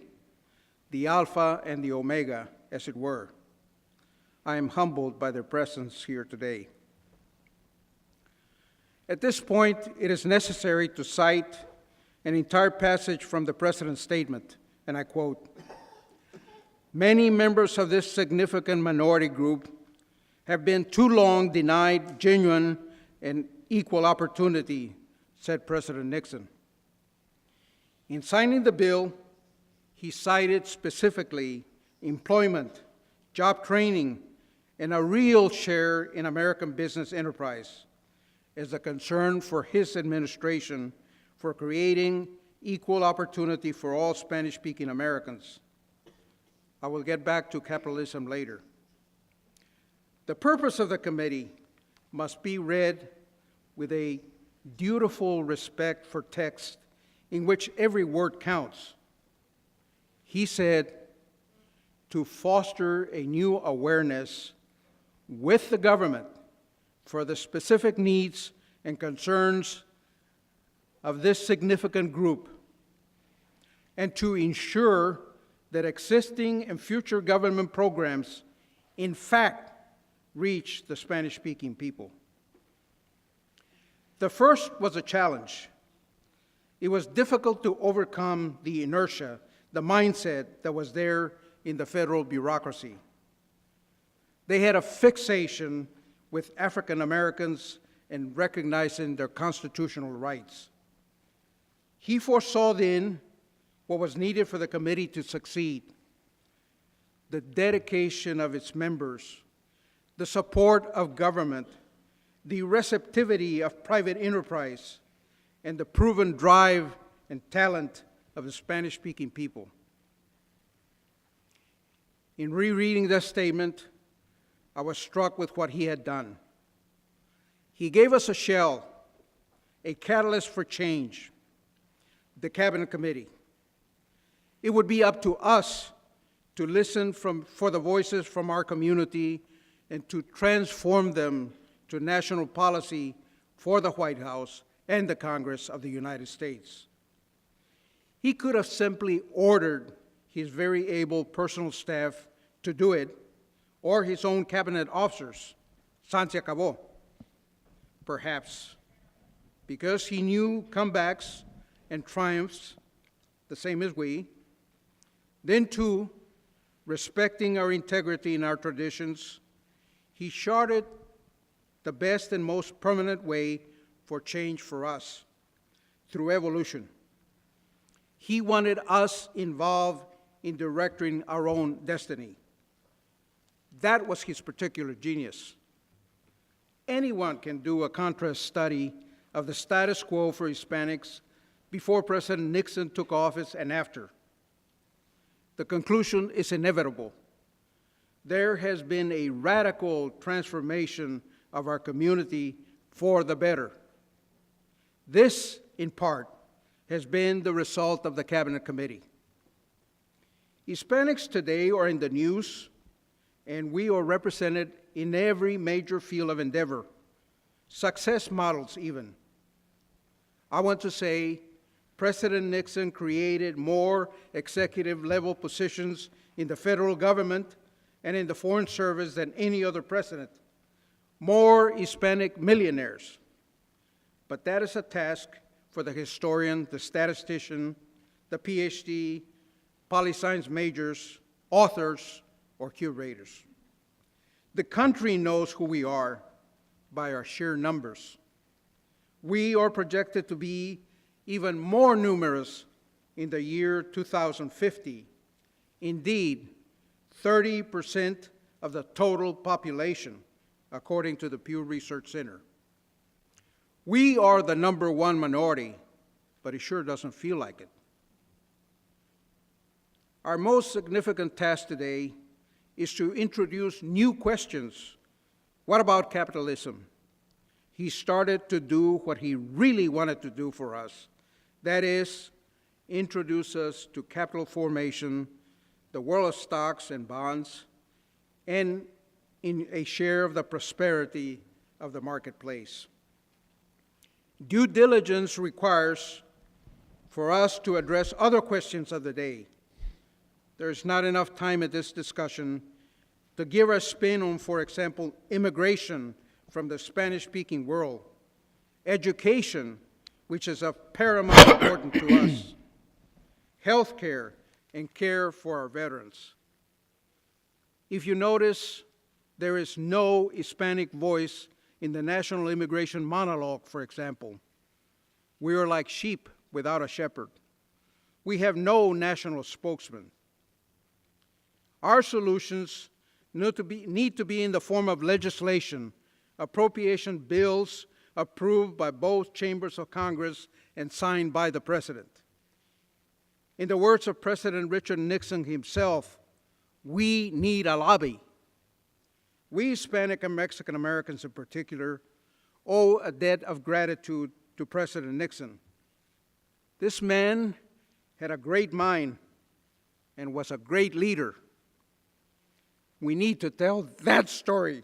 [SPEAKER 5] the Alpha and the Omega, as it were. I am humbled by their presence here today. At this point, it is necessary to cite an entire passage from the President's statement, and I quote, "Many members of this significant minority group have been too long denied genuine and equal opportunity," said President Nixon. In signing the bill, he cited specifically employment, job training, and a real share in American business enterprise as a concern for his administration for creating equal opportunity for all Spanish-speaking Americans. I will get back to capitalism later. The purpose of the committee, must be read with a dutiful respect for text in which every word counts. He said, to foster a new awareness with the government for the specific needs and concerns of this significant group, and to ensure that existing and future government programs in fact reach the Spanish-speaking people. The first was a challenge. It was difficult to overcome the inertia, the mindset that was there in the federal bureaucracy. They had a fixation with African Americans and recognizing their constitutional rights. He foresaw then what was needed for the committee to succeed: the dedication of its members, the support of government, the receptivity of private enterprise, and the proven drive and talent of the Spanish-speaking people. In rereading that statement, I was struck with what he had done. He gave us a shell, a catalyst for change, the Cabinet Committee. It would be up to us to listen for the voices from our community and to transform them to national policy for the White House and the Congress of the United States. He could have simply ordered his very able personal staff to do it, or his own cabinet officers. San se acabó. Perhaps because he knew comebacks and triumphs, the same as we. Then too, respecting our integrity and our traditions, he charted the best and most permanent way for change for us, through evolution. He wanted us involved in directing our own destiny. That was his particular genius. Anyone can do a contrast study of the status quo for Hispanics before President Nixon took office and after. The conclusion is inevitable. There has been a radical transformation of our community for the better. This, in part, has been the result of the Cabinet Committee. Hispanics today are in the news, and we are represented in every major field of endeavor, success models even. I want to say President Nixon created more executive-level positions in the federal government and in the Foreign Service than any other president, more Hispanic millionaires. But that is a task for the historian, the statistician, the PhD, poli-science majors, authors, or curators. The country knows who we are by our sheer numbers. We are projected to be even more numerous in the year 2050. Indeed, 30% of the total population, according to the Pew Research Center. We are the #1 minority, but it sure doesn't feel like it. Our most significant task today is to introduce new questions. What about capitalism? He started to do what he really wanted to do for us. That is, introduce us to capital formation, the world of stocks and bonds, and in a share of the prosperity of the marketplace. Due diligence requires for us to address other questions of the day. There's not enough time at this discussion to give a spin on, for example, immigration from the Spanish-speaking world, education, which is of paramount importance to us, healthcare, and care for our veterans. If you notice, there is no Hispanic voice in the national immigration monologue, for example. We are like sheep without a shepherd. We have no national spokesman. Our solutions need to be in the form of legislation, appropriation bills approved by both chambers of Congress and signed by the President. In the words of President Richard Nixon himself, we need a lobby. We Hispanic and Mexican Americans in particular owe a debt of gratitude to President Nixon. This man had a great mind and was a great leader. We need to tell that story.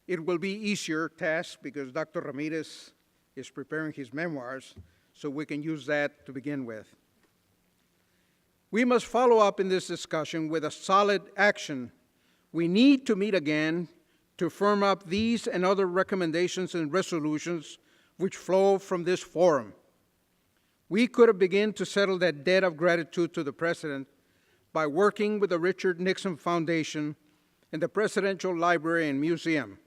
[SPEAKER 5] It will be easier task because Dr. Ramirez is preparing his memoirs, so we can use that to begin with. We must follow up in this discussion with a solid action. We need to meet again to firm up these and other recommendations and resolutions which flow from this forum. We could have begun to settle that debt of gratitude to the President by working with the Richard Nixon Foundation and the Presidential Library and Museum.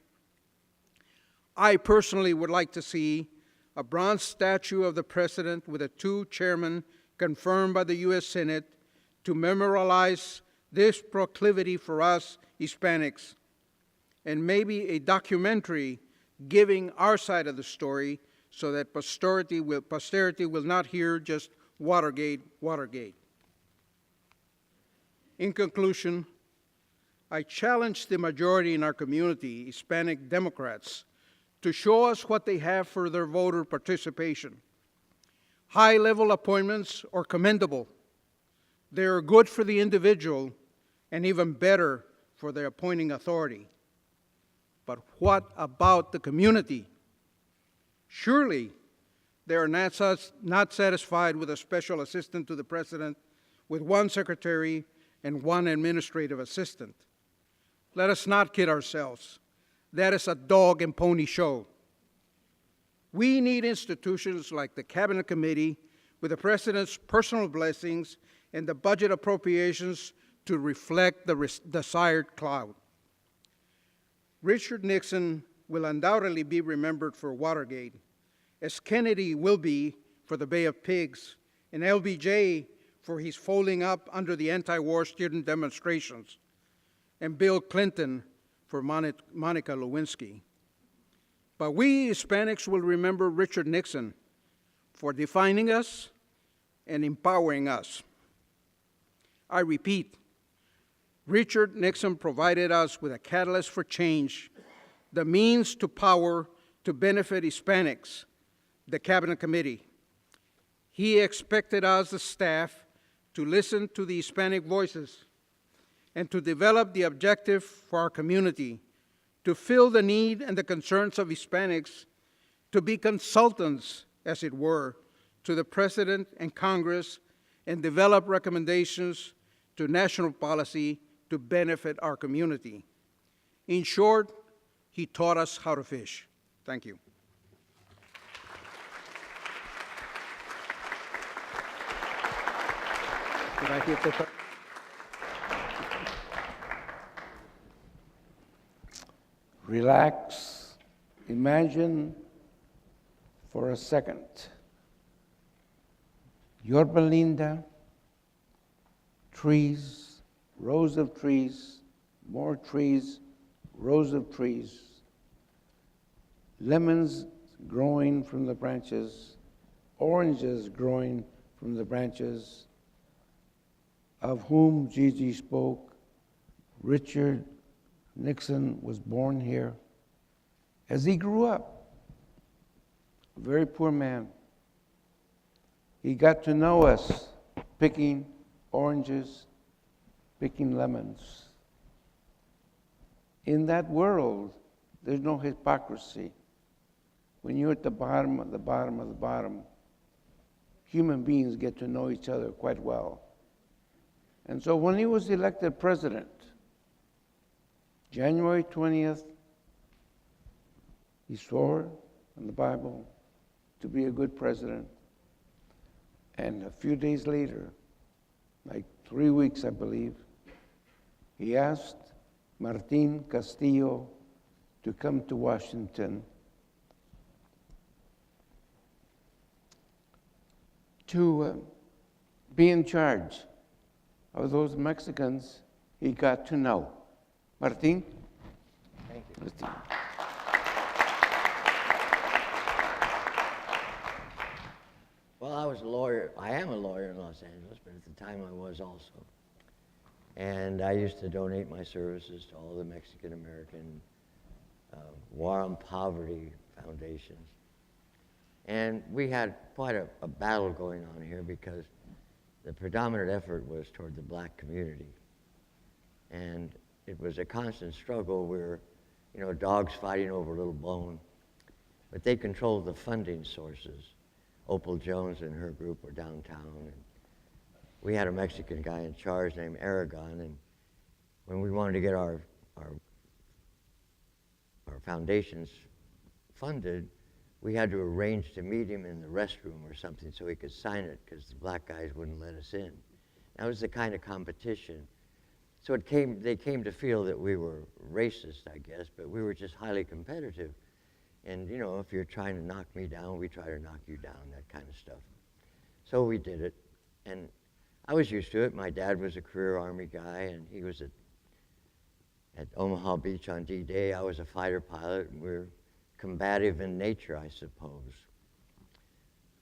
[SPEAKER 5] I personally would like to see a bronze statue of the President with the two chairmen confirmed by the U.S. Senate to memorialize this proclivity for us Hispanics, and maybe a documentary giving our side of the story so that posterity will not hear just Watergate, Watergate. In conclusion, I challenge the majority in our community, Hispanic Democrats, to show us what they have for their voter participation. High-level appointments are commendable. They are good for the individual and even better for the appointing authority. But what about the community? Surely they are not satisfied with a special assistant to the President with one secretary and one administrative assistant. Let us not kid ourselves. That is a dog and pony show. We need institutions like the Cabinet Committee with the President's personal blessings and the budget appropriations to reflect the desired cloud. Richard Nixon will undoubtedly be remembered for Watergate, as Kennedy will be for the Bay of Pigs, and LBJ for his folding up under the anti-war student demonstrations, and Bill Clinton for Monica Lewinsky. But we Hispanics will remember Richard Nixon for defining us and empowering us. I repeat, Richard Nixon provided us with a catalyst for change, the means to power to benefit Hispanics, the Cabinet Committee. He expected us, the staff, to listen to the Hispanic voices and to develop the objective for our community, to fill the need and the concerns of Hispanics, to be consultants, as it were, to the President and Congress, and develop recommendations to national policy to benefit our community. In short, he taught us how to fish. Thank you. Did I hit the
[SPEAKER 2] Relax. Imagine for a second Yorba Linda, trees, rows of trees, more trees, rows of trees, lemons growing from the branches, oranges growing from the branches, of whom Gigi spoke. Richard Nixon was born here. As he grew up, a very poor man, he got to know us picking oranges, picking lemons. In that world, there's no hypocrisy. When you're at the bottom of the bottom of the bottom, human beings get to know each other quite well. And so when he was elected president, January 20th, he swore in the Bible to be a good president. And a few days later, like 3 weeks, I believe, he asked Martin Castillo to come to Washington to be in charge of those Mexicans he got to know. Martin?
[SPEAKER 6] Thank you.
[SPEAKER 2] Martin.
[SPEAKER 6] Well, I was a lawyer. I am a lawyer in Los Angeles, but at the time I was also And I used to donate my services to all the Mexican-American War on Poverty foundations. And we had quite a battle going on here because the predominant effort was toward the black community. And it was a constant struggle where, you know, dogs fighting over a little bone. But they controlled the funding sources. Opal Jones and her group were downtown. And we had a Mexican guy in charge named REAGAN. And when we wanted to get our foundations funded, we had to arrange to meet him in the restroom or something so he could sign it because the black guys wouldn't let us in. That was the kind of competition. So they came to feel that we were racist, I guess, but we were just highly competitive. And, you know, if you're trying to knock me down, we try to knock you down, that kind of stuff. So we did it. And I was used to it. My dad was a career Army guy, and he was at Omaha Beach on D-Day. I was a fighter pilot, and we're combative in nature, I suppose.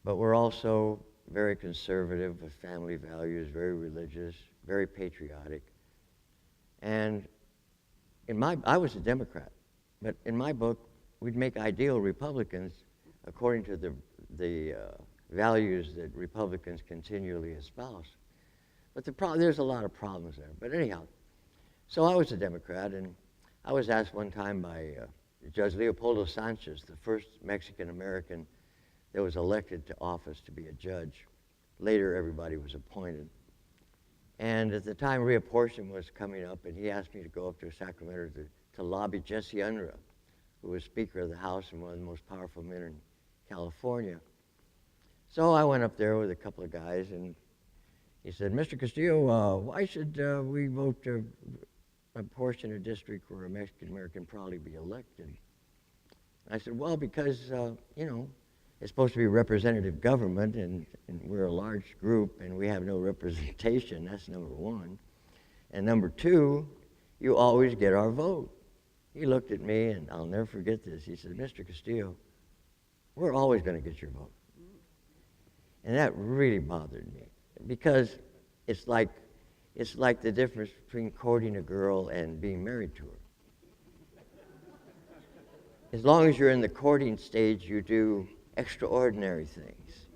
[SPEAKER 6] But we're also very conservative with family values, very religious, very patriotic. And I was a Democrat, but in my book, we'd make ideal Republicans according to the values that Republicans continually espouse. But there's a lot of problems there. But anyhow, so I was a Democrat, and I was asked one time by Judge Leopoldo Sanchez, the first Mexican-American that was elected to office to be a judge. Later, everybody was appointed. And at the time, reapportionment was coming up, and he asked me to go up to Sacramento to lobby Jesse Unruh, who was Speaker of the House and one of the most powerful men in California. So I went up there with a couple of guys, and he said, Mr. Castillo, why should we vote to apportion a district where a Mexican-American probably be elected? I said, well, because, you know, it's supposed to be representative government, and we're a large group, and we have no representation. That's number one. And number two, you always get our vote. He looked at me, and I'll never forget this. He said, Mr. Castillo, we're always going to get your vote. And that really bothered me, because it's like the difference between courting a girl and being married to her. As long as you're in the courting stage, you do extraordinary things.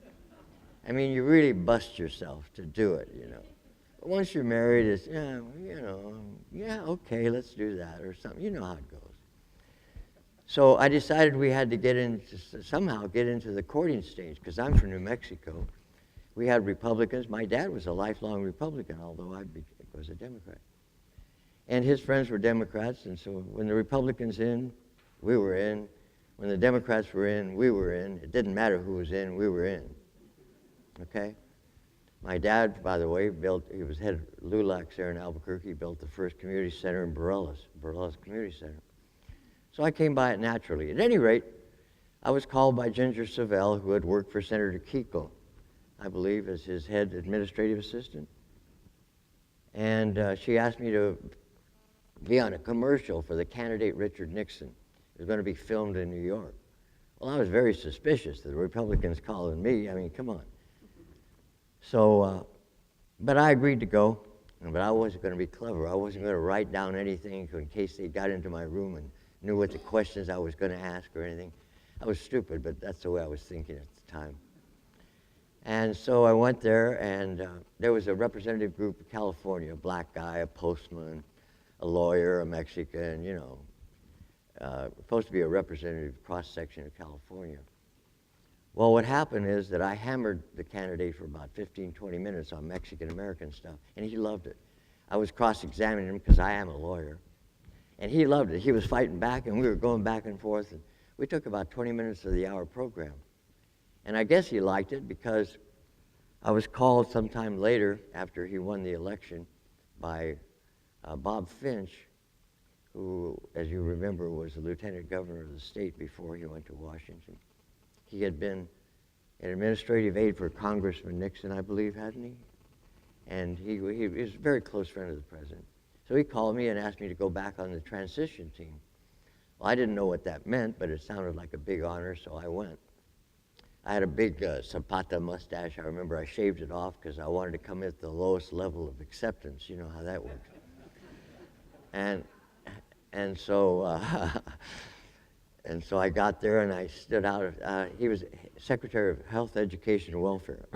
[SPEAKER 6] I mean, you really bust yourself to do it, you know. But once you're married, it's, yeah, you know, yeah, okay, let's do that or something. You know how it goes. So I decided we had to somehow get into the courting stage, because I'm from New Mexico. We had Republicans. My dad was a lifelong Republican, although I was a Democrat. And his friends were Democrats, and so when the Republicans in, we were in. When the Democrats were in, we were in. It didn't matter who was in, we were in. Okay? My dad, by the way, he was head of LULAC there in Albuquerque, built the first community center in Bareilles Community Center. So I came by it naturally. At any rate, I was called by Ginger Savelle, who had worked for Senator Kiko, I believe, as his head administrative assistant. And she asked me to be on a commercial for the candidate Richard Nixon. It was going to be filmed in New York. Well, I was very suspicious that the Republicans calling me. I mean, come on. So, but I agreed to go, but I wasn't going to be clever. I wasn't going to write down anything in case they got into my room and knew what the questions I was going to ask or anything. I was stupid, but that's the way I was thinking at the time. And so I went there, and there was a representative group of California, a black guy, a postman, a lawyer, a Mexican, you know, supposed to be a representative cross-section of California. Well, what happened is that I hammered the candidate for about 15, 20 minutes on Mexican-American stuff, and he loved it. I was cross-examining him because I am a lawyer, and he loved it. He was fighting back, and we were going back and forth, and we took about 20 minutes of the hour program. And I guess he liked it because I was called sometime later after he won the election by Bob Finch, who, as you remember, was the lieutenant governor of the state before he went to Washington. He had been an administrative aide for Congressman Nixon, I believe, hadn't he? And he was a very close friend of the president. So he called me and asked me to go back on the transition team. Well, I didn't know what that meant, but it sounded like a big honor, so I went. I had a big Zapata mustache. I remember I shaved it off because I wanted to come at the lowest level of acceptance. You know how that works. And so and so I got there and I stood out. He was Secretary of Health, Education, and Welfare.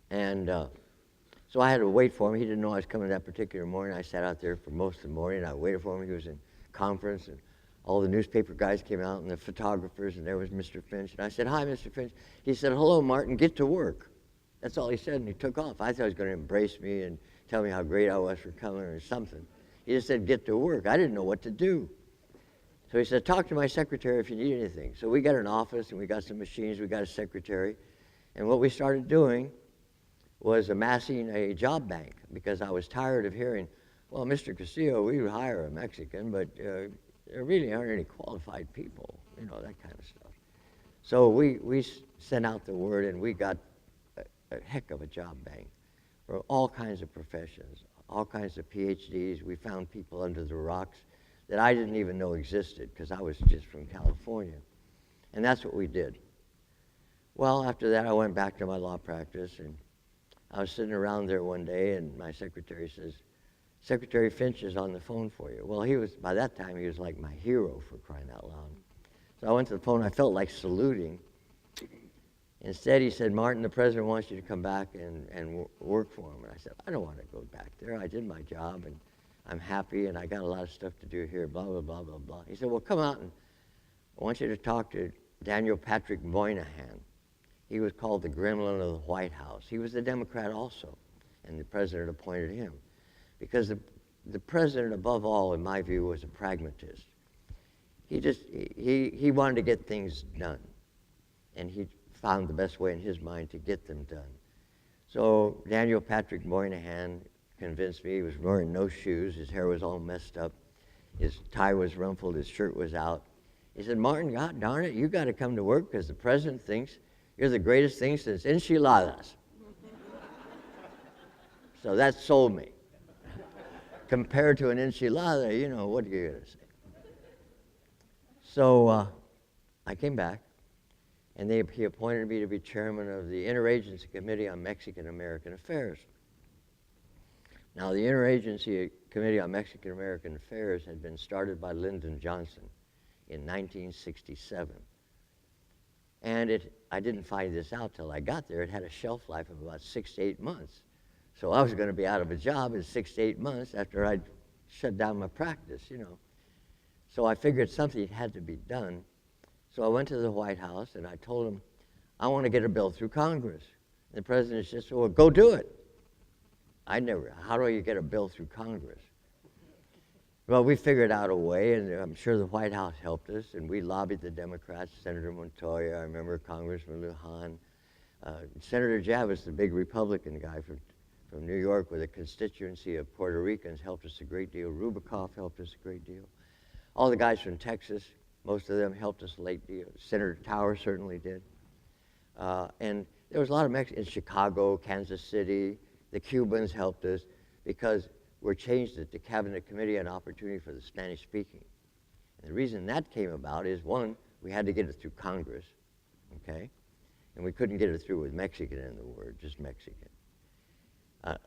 [SPEAKER 6] And so I had to wait for him. He didn't know I was coming that particular morning. I sat out there for most of the morning. I waited for him. He was in conference, and all the newspaper guys came out, and the photographers, and there was Mr. Finch. And I said, "Hi, Mr. Finch." He said, "Hello, Martin, get to work." That's all he said, and he took off. I thought he was going to embrace me and tell me how great I was for coming or something. He just said, "Get to work." I didn't know what to do. So he said, "Talk to my secretary if you need anything." So we got an office, and we got some machines, we got a secretary. And what we started doing was amassing a job bank, because I was tired of hearing, "Well, Mr. Castillo, we would hire a Mexican, but there really aren't any qualified people," you know, that kind of stuff. So we sent out the word, and we got a heck of a job bank for all kinds of professions, all kinds of PhDs. We found people under the rocks that I didn't even know existed, because I was just from California. And that's what we did. Well, after that, I went back to my law practice, and I was sitting around there one day, and my secretary says, "Secretary Finch is on the phone for you." Well, by that time, he was like my hero, for crying out loud. So I went to the phone. I felt like saluting. Instead, he said, "Martin, the president wants you to come back and work for him." And I said, "I don't want to go back there. I did my job, and I'm happy, and I got a lot of stuff to do here, blah, blah, blah, blah, blah." He said, "Well, come out, and I want you to talk to Daniel Patrick Moynihan." He was called the Gremlin of the White House. He was a Democrat also, and the president appointed him. Because the president, above all, in my view, was a pragmatist. He wanted to get things done, and he found the best way in his mind to get them done. So Daniel Patrick Moynihan convinced me. He was wearing no shoes. His hair was all messed up. His tie was rumpled. His shirt was out. He said, "Martin, God darn it, you got to come to work, because the president thinks you're the greatest thing since enchiladas." So that sold me. Compared to an enchilada, you know, what are you going to say? So I came back, and he appointed me to be chairman of the Interagency Committee on Mexican-American Affairs. Now, the Interagency Committee on Mexican-American Affairs had been started by Lyndon Johnson in 1967. And I didn't find this out till I got there. It had a shelf life of about 6 to 8 months. So I was going to be out of a job in 6 to 8 months after I'd shut down my practice, you know. So I figured something had to be done. So I went to the White House, and I told him, "I want to get a bill through Congress." And the president just said, "Well, go do it." How do you get a bill through Congress? Well, we figured out a way, and I'm sure the White House helped us, and we lobbied the Democrats, Senator Montoya, I remember Congressman Lujan. Senator Javits, the big Republican guy from New York with a constituency of Puerto Ricans, helped us a great deal. Rubikoff helped us a great deal. All the guys from Texas, most of them helped us a great deal. Senator Tower certainly did. And there was a lot of Mexicans in Chicago, Kansas City. The Cubans helped us, because we're changed it to Cabinet Committee on Opportunity for the Spanish Speaking. And the reason that came about is, one, we had to get it through Congress, okay? And we couldn't get it through with Mexican in the word, just Mexican.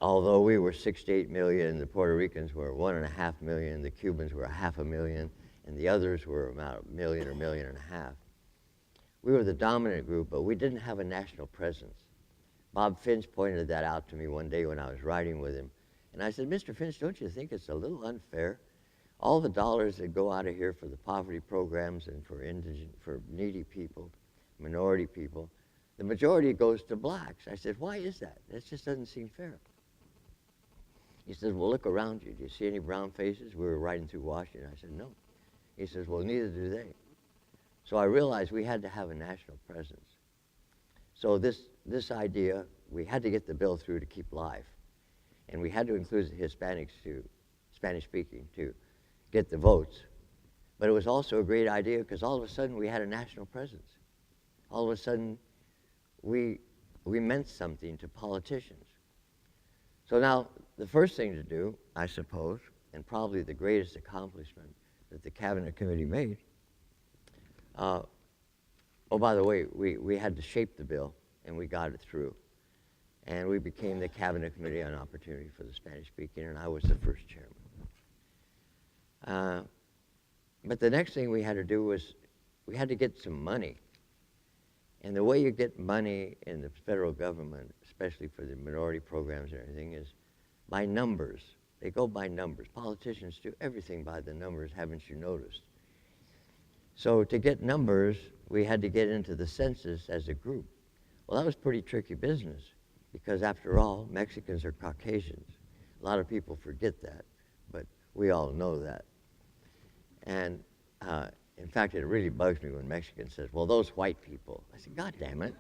[SPEAKER 6] Although we were 6 to 8 million, the Puerto Ricans were 1.5 million, the Cubans were 500,000, and the others were about 1 million or 1.5 million. We were the dominant group, but we didn't have a national presence. Bob Finch pointed that out to me one day when I was riding with him. And I said, "Mr. Finch, don't you think it's a little unfair? All the dollars that go out of here for the poverty programs and for needy people, minority people, the majority goes to blacks." I said, "Why is that? That just doesn't seem fair." He says, "Well, look around you. Do you see any brown faces?" We were riding through Washington. I said, "No." He says, "Well, neither do they." So I realized we had to have a national presence. So this idea, we had to get the bill through to keep life. And we had to include the Hispanics, Spanish speaking, to get the votes. But it was also a great idea, because all of a sudden we had a national presence. All of a sudden we meant something to politicians. So now the first thing to do, I suppose, and probably the greatest accomplishment that the Cabinet Committee made, oh, by the way, we had to shape the bill, and we got it through. And we became the Cabinet Committee on Opportunity for the Spanish Speaking, and I was the first chairman. But the next thing we had to do was we had to get some money. And the way you get money in the federal government, especially for the minority programs and everything, is by numbers. They go by numbers. Politicians do everything by the numbers, haven't you noticed? So to get numbers, we had to get into the census as a group. Well, that was pretty tricky business because, after all, Mexicans are Caucasians. A lot of people forget that, but we all know that. And in fact, it really bugs me when Mexican says, well, those white people. I say, God damn it,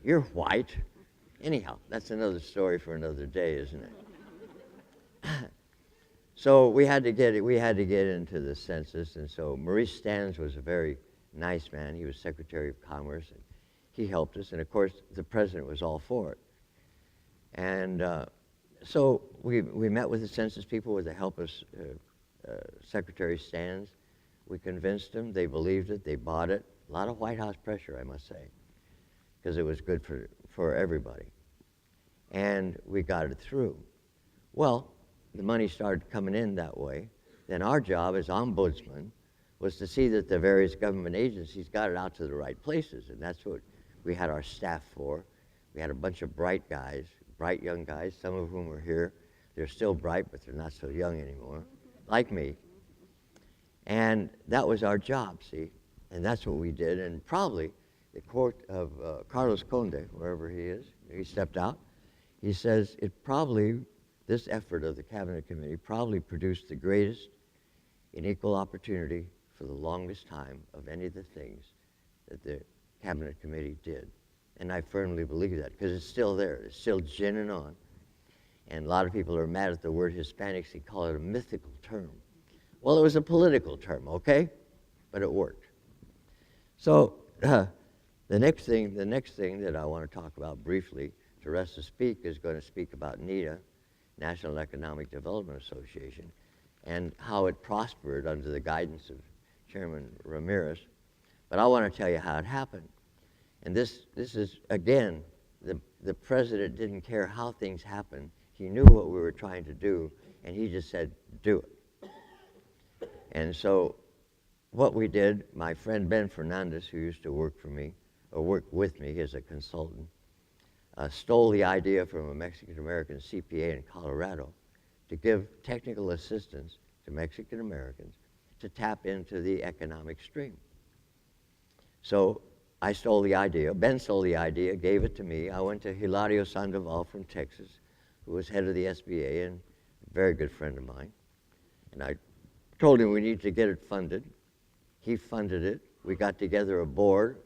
[SPEAKER 6] you're white. Anyhow, that's another story for another day, isn't it? So we had to get into the census, and so Maurice Stans was a very nice man. He was Secretary of Commerce, and he helped us, and of course, the president was all for it. And so we met with the census people with the help of Secretary Stans. We convinced them, they believed it, they bought it. A lot of White House pressure, I must say, because it was good for everybody. And we got it through. Well, the money started coming in that way. Then our job as ombudsman was to see that the various government agencies got it out to the right places, and that's what we had our staff for. We had a bunch of bright guys, bright young guys, some of whom are here. They're still bright, but they're not so young anymore, like me. And that was our job, see? And that's what we did. And probably the court of Carlos Conde, wherever he is, he stepped out. He says this effort of the Cabinet Committee probably produced the greatest in equal opportunity for the longest time of any of the things that the Cabinet Committee did. And I firmly believe that, because it's still there. It's still ginning on. And a lot of people are mad at the word Hispanics. They call it a mythical term. Well, it was a political term, okay? But it worked. So the next thing that I want to talk about briefly, to rest to speak, is going to speak about NEDA, National Economic Development Association, and how it prospered under the guidance of Chairman Ramirez. But I want to tell you how it happened. And this is, again, the president didn't care how things happened. He knew what we were trying to do, and he just said, do it. And so what we did, my friend Ben Fernandez, who used to work for me, or work with me as a consultant, stole the idea from a Mexican-American CPA in Colorado to give technical assistance to Mexican-Americans to tap into the economic stream. So I stole the idea, Ben stole the idea, gave it to me. I went to Hilario Sandoval from Texas, who was head of the SBA and a very good friend of mine. And I told him we need to get it funded. He funded it. We got together a board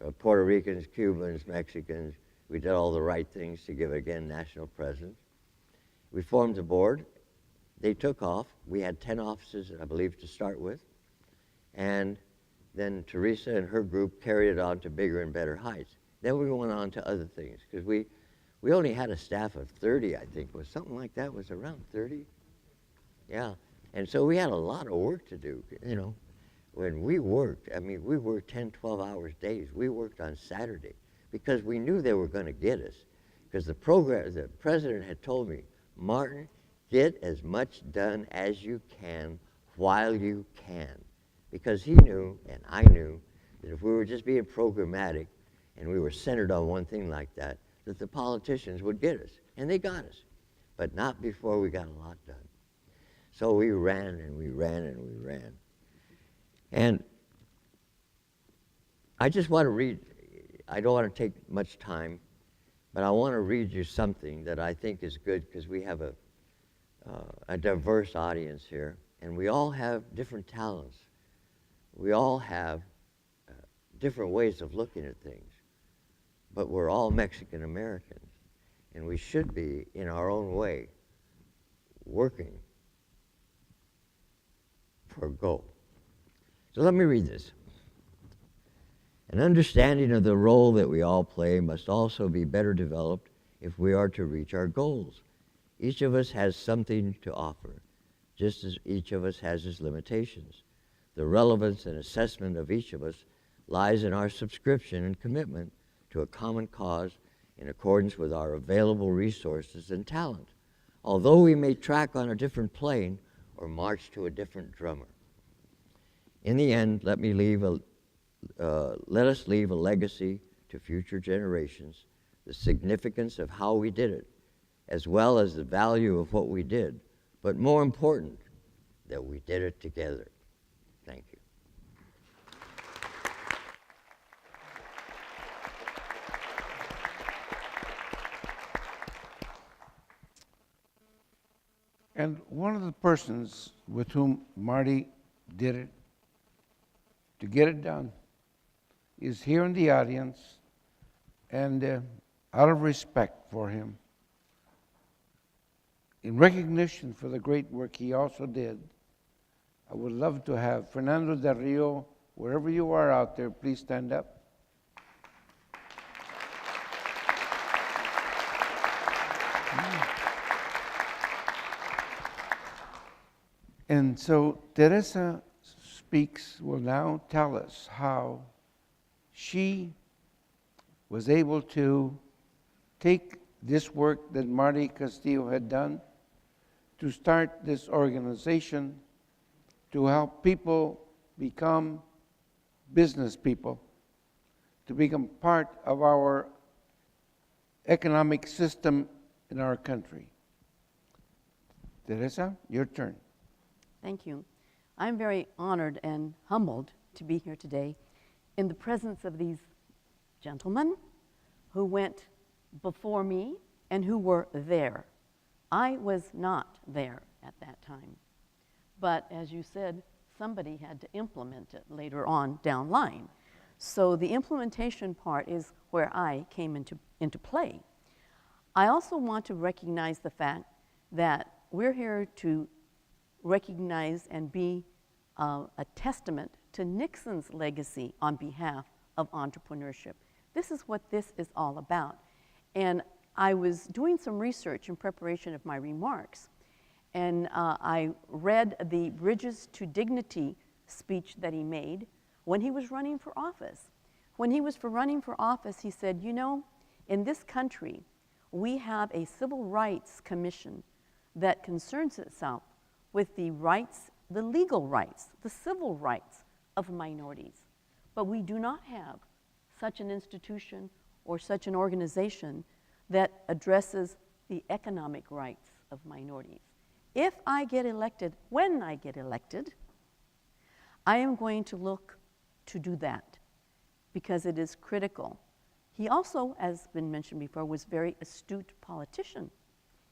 [SPEAKER 6] of Puerto Ricans, Cubans, Mexicans. We did all the right things to give, again, national presence. We formed a board. They took off. We had 10 offices, I believe, to start with. And then Teresa and her group carried it on to bigger and better heights. Then we went on to other things, because we only had a staff of 30, I think, was something like that, was around 30. Yeah, and so we had a lot of work to do, you know. When we worked, I mean, we worked 10, 12 hours days. We worked on Saturday because we knew they were going to get us. Because the president had told me, Martin, get as much done as you can while you can. Because he knew, and I knew, that if we were just being programmatic and we were centered on one thing like that, that the politicians would get us. And they got us, but not before we got a lot done. So we ran and we ran and we ran. And I just want to read, I don't want to take much time, but I want to read you something that I think is good, because we have a diverse audience here, and we all have different talents. We all have different ways of looking at things, but we're all Mexican Americans, and we should be, in our own way, working for a goal. So let me read this. An understanding of the role that we all play must also be better developed if we are to reach our goals. Each of us has something to offer, just as each of us has its limitations. The relevance and assessment of each of us lies in our subscription and commitment to a common cause in accordance with our available resources and talent. Although we may track on a different plane, or march to a different drummer. In the end, let us leave a legacy to future generations, the significance of how we did it, as well as the value of what we did, but more important, that we did it together. Thank you.
[SPEAKER 2] And one of the persons with whom Marty did it, to get it done, is here in the audience, and out of respect for him, in recognition for the great work he also did, I would love to have Fernando Del Rio, wherever you are out there, please stand up. And so Teresa Speaks will now tell us how she was able to take this work that Marty Castillo had done to start this organization to help people become business people, to become part of our economic system in our country. Teresa, your turn.
[SPEAKER 7] Thank you. I'm very honored and humbled to be here today in the presence of these gentlemen who went before me and who were there. I was not there at that time. But as you said, somebody had to implement it later on down line. So the implementation part is where I came into play. I also want to recognize the fact that we're here to recognize and be a testament to Nixon's legacy on behalf of entrepreneurship. This is what this is all about. And I was doing some research in preparation of my remarks, and I read the Bridges to Dignity speech that he made when he was running for office. When he was running for office, he said, you know, in this country, we have a Civil Rights Commission that concerns itself with the rights, the legal rights, the civil rights of minorities. But we do not have such an institution or such an organization that addresses the economic rights of minorities. If I get elected, when I get elected, I am going to look to do that because it is critical. He also, as been mentioned before, was a very astute politician.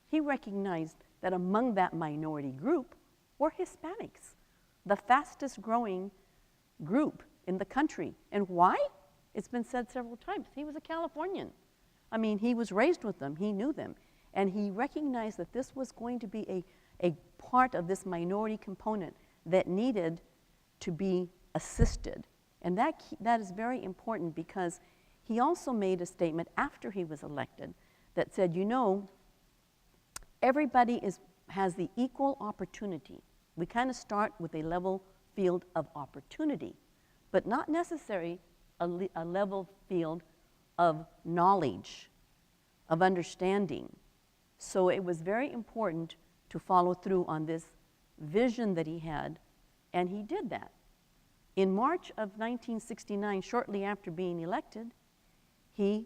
[SPEAKER 7] He recognized that among that minority group were Hispanics, the fastest growing group in the country. And why? It's been said several times. He was a Californian. I mean, he was raised with them, he knew them. And he recognized that this was going to be a part of this minority component that needed to be assisted. And that is very important because he also made a statement after he was elected that said, you know, everybody has the equal opportunity. We kind of start with a level field of opportunity, but not necessarily a level field of knowledge, of understanding. So it was very important to follow through on this vision that he had, and he did that. In March of 1969, shortly after being elected, he,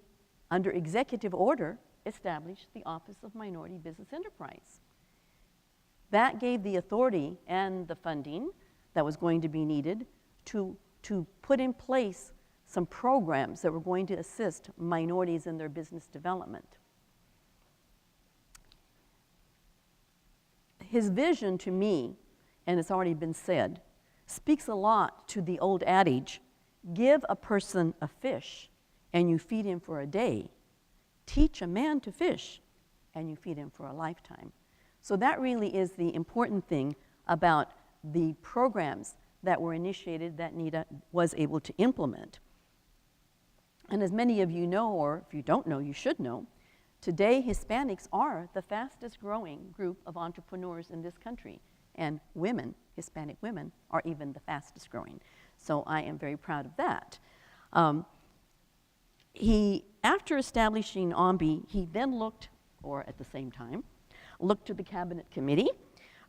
[SPEAKER 7] under executive order, established the Office of Minority Business Enterprise. That gave the authority and the funding that was going to be needed to put in place some programs that were going to assist minorities in their business development. His vision to me, and it's already been said, speaks a lot to the old adage, give a person a fish and you feed him for a day. Teach a man to fish and you feed him for a lifetime. So that really is the important thing about the programs that were initiated that NITA was able to implement. And as many of you know, or if you don't know, you should know, today Hispanics are the fastest growing group of entrepreneurs in this country. And women, Hispanic women, are even the fastest growing. So I am very proud of that. After establishing OMBI, he then looked, or at the same time, looked to the Cabinet Committee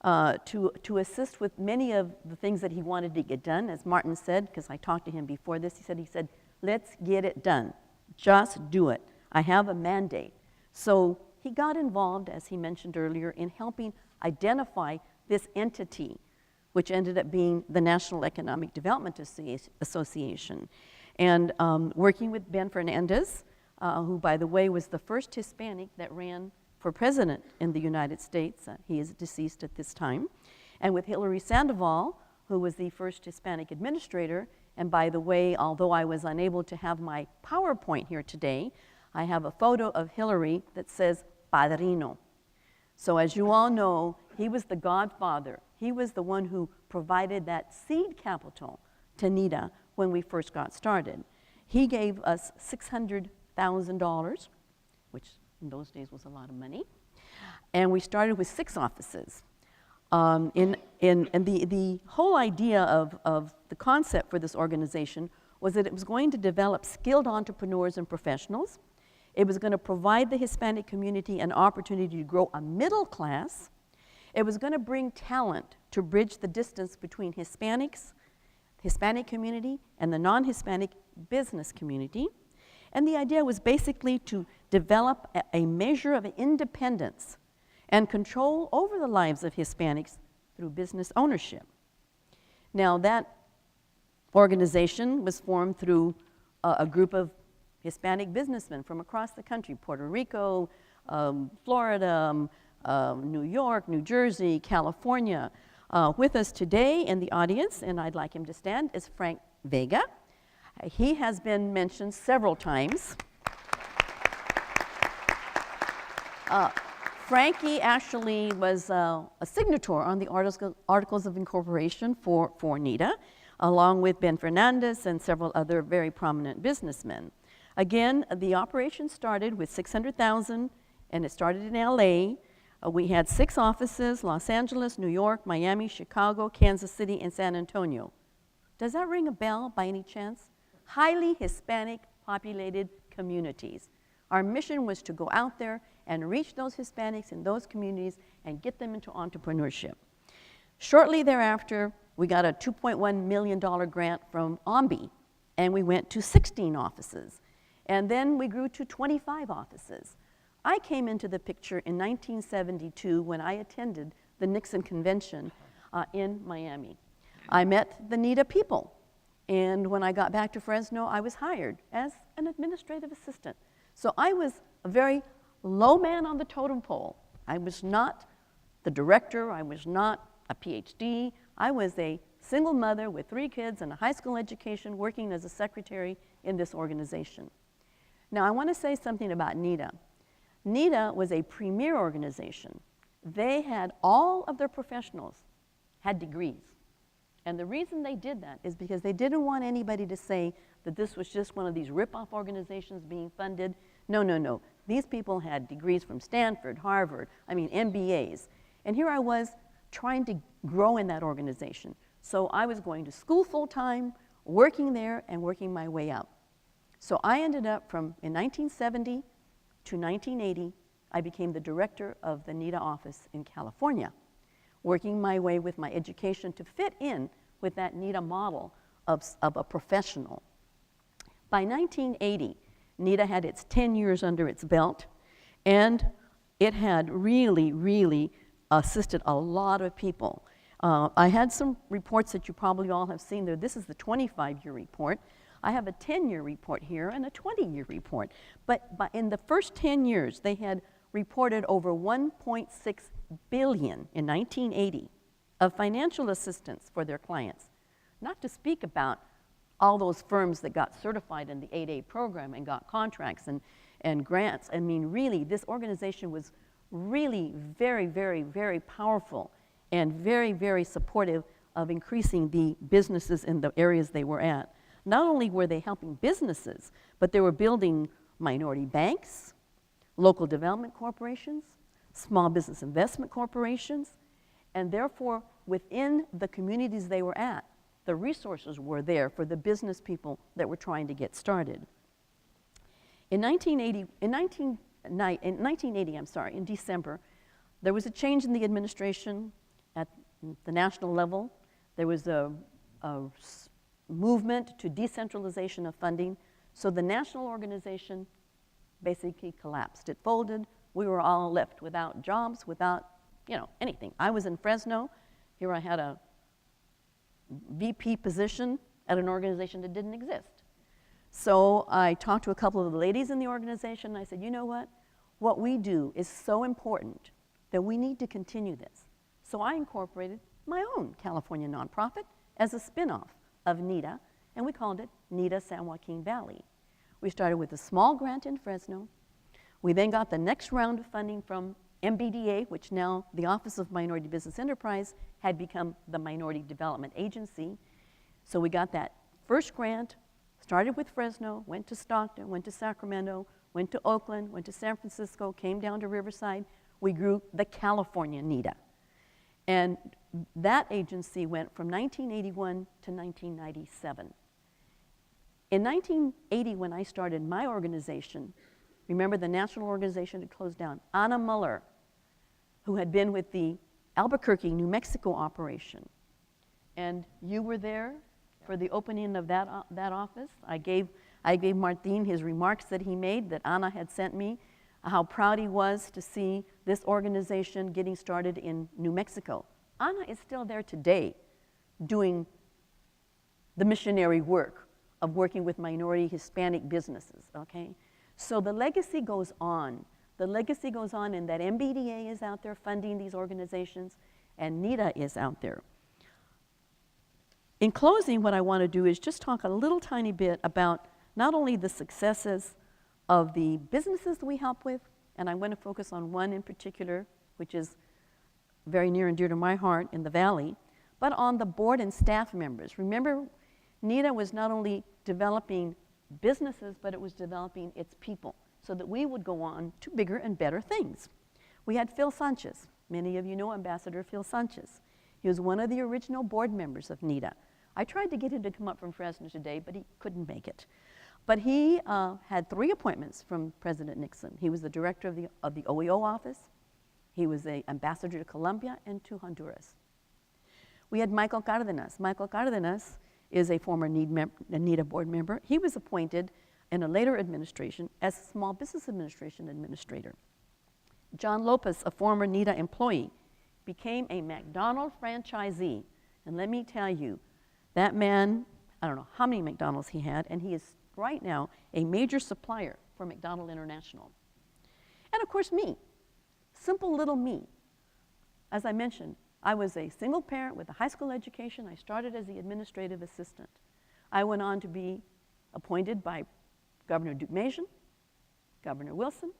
[SPEAKER 7] to assist with many of the things that he wanted to get done. As Martin said, because I talked to him before this, he said, let's get it done. Just do it. I have a mandate. So he got involved, as he mentioned earlier, in helping identify this entity, which ended up being the National Economic Development Association. And working with Ben Fernandez, who, by the way, was the first Hispanic that ran for president in the United States. He is deceased at this time. And with Hillary Sandoval, who was the first Hispanic administrator. And by the way, although I was unable to have my PowerPoint here today, I have a photo of Hillary that says Padrino. So as you all know, he was the godfather. He was the one who provided that seed capital to NIDA when we first got started. He gave us $600,000, which in those days was a lot of money. And we started with 6 offices. And the whole idea of the concept for this organization was that it was going to develop skilled entrepreneurs and professionals. It was going to provide the Hispanic community an opportunity to grow a middle class. It was going to bring talent to bridge the distance between Hispanics, Hispanic community, and the non-Hispanic business community. And the idea was basically to develop a measure of independence and control over the lives of Hispanics through business ownership. Now, that organization was formed through a group of Hispanic businessmen from across the country, Puerto Rico, Florida, New York, New Jersey, California. With us today in the audience, and I'd like him to stand, is Frank Vega. He has been mentioned several times. Frankie actually was a signatory on the Articles of Incorporation for NIDA, along with Ben Fernandez and several other very prominent businessmen. Again, the operation started with $600,000, and it started in LA. We had 6 offices: Los Angeles, New York, Miami, Chicago, Kansas City, and San Antonio. Does that ring a bell by any chance? Highly Hispanic populated communities. Our mission was to go out there and reach those Hispanics in those communities and get them into entrepreneurship. Shortly thereafter, we got a $2.1 million grant from OMBI, and we went to 16 offices. And then we grew to 25 offices. I came into the picture in 1972 when I attended the Nixon Convention in Miami. I met the NIDA people, and when I got back to Fresno, I was hired as an administrative assistant. So I was a very low man on the totem pole. I was not the director, I was not a PhD. I was a single mother with 3 kids and a high school education working as a secretary in this organization. Now, I want to say something about NIDA. NIDA was a premier organization. They had all of their professionals had degrees. And the reason they did that is because they didn't want anybody to say that this was just one of these rip-off organizations being funded. No, no, no. These people had degrees from Stanford, Harvard, MBAs. And here I was trying to grow in that organization. So I was going to school full-time, working there, and working my way out. So I ended up in 1970 to 1980, I became the director of the NIDA office in California, working my way with my education to fit in with that NIDA model of a professional. By 1980, NIDA had its 10 years under its belt, and it had really, really assisted a lot of people. I had some reports that you probably all have seen there. This is the 25-year report. I have a 10-year report here and a 20-year report. But in the first 10 years, they had reported over $1.6 billion in 1980 of financial assistance for their clients. Not to speak about all those firms that got certified in the 8A program and got contracts and grants. I mean, really, this organization was really very, very, very powerful and very, very supportive of increasing the businesses in the areas they were at. Not only were they helping businesses, but they were building minority banks, local development corporations, small business investment corporations, and therefore, within the communities they were at, the resources were there for the business people that were trying to get started. In 1980, in December, there was a change in the administration, the national level, there was a movement to decentralization of funding. So the national organization basically collapsed. It folded. We were all left without jobs, without, anything. I was in Fresno. Here I had a VP position at an organization that didn't exist. So I talked to a couple of the ladies in the organization, and I said, you know what? What we do is so important that we need to continue this. So I incorporated my own California nonprofit as a spinoff of NIDA, and we called it NIDA San Joaquin Valley. We started with a small grant in Fresno. We then got the next round of funding from MBDA, which now the Office of Minority Business Enterprise had become the Minority Development Agency. So we got that first grant, started with Fresno, went to Stockton, went to Sacramento, went to Oakland, went to San Francisco, came down to Riverside. We grew the California NIDA. And that agency went from 1981 to 1997. In 1980, when I started my organization, remember the national organization had closed down. Anna Muller, who had been with the Albuquerque, New Mexico operation. And you were there for the opening of that office. I gave Martin his remarks that he made that Anna had sent me, how proud he was to see this organization getting started in New Mexico. Anna is still there today doing the missionary work of working with minority Hispanic businesses, okay? So the legacy goes on. The legacy goes on in that MBDA is out there funding these organizations, and NIDA is out there. In closing, what I want to do is just talk a little tiny bit about not only the successes of the businesses that we help with, and I'm going to focus on one in particular, which is very near and dear to my heart in the Valley, but on the board and staff members. Remember, NIDA was not only developing businesses, but it was developing its people so that we would go on to bigger and better things. We had Phil Sanchez. Many of you know Ambassador Phil Sanchez. He was one of the original board members of NIDA. I tried to get him to come up from Fresno today, but he couldn't make it. But he had 3 appointments from President Nixon. He was the director of the OEO office. He was an ambassador to Colombia and to Honduras. We had Michael Cardenas. Michael Cardenas is a former NIDA board member. He was appointed in a later administration as Small Business Administration Administrator. John Lopez, a former NIDA employee, became a McDonald's franchisee. And let me tell you, that man, I don't know how many McDonald's he had, and he is right now a major supplier for McDonald International. And of course me, simple little me. As I mentioned, I was a single parent with a high school education. I started as the administrative assistant. I went on to be appointed by Governor Duke Mason, Governor Wilson,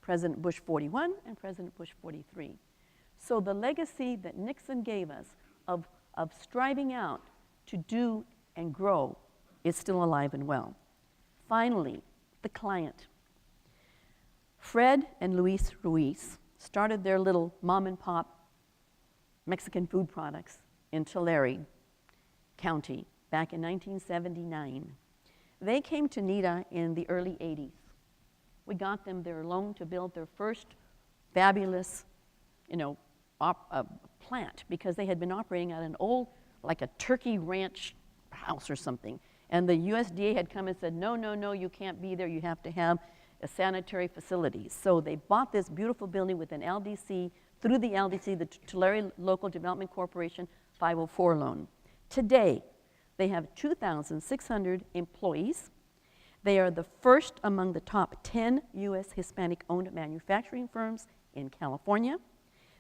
[SPEAKER 7] President Bush 41, and President Bush 43. So the legacy that Nixon gave us of striving out to do and grow is still alive and well. Finally, the client. Fred and Luis Ruiz started their little mom and pop Mexican food products in Tulare County back in 1979. They came to NIDA in the early 80s. We got them their loan to build their first fabulous, plant, because they had been operating at an old, like a turkey ranch house or something. And the USDA had come and said, no, you can't be there. You have to have a sanitary facilities. So they bought this beautiful building with an LDC, through the LDC, the Tulare Local Development Corporation 504 loan. Today, they have 2,600 employees. They are the first among the top 10 U.S. Hispanic-owned manufacturing firms in California.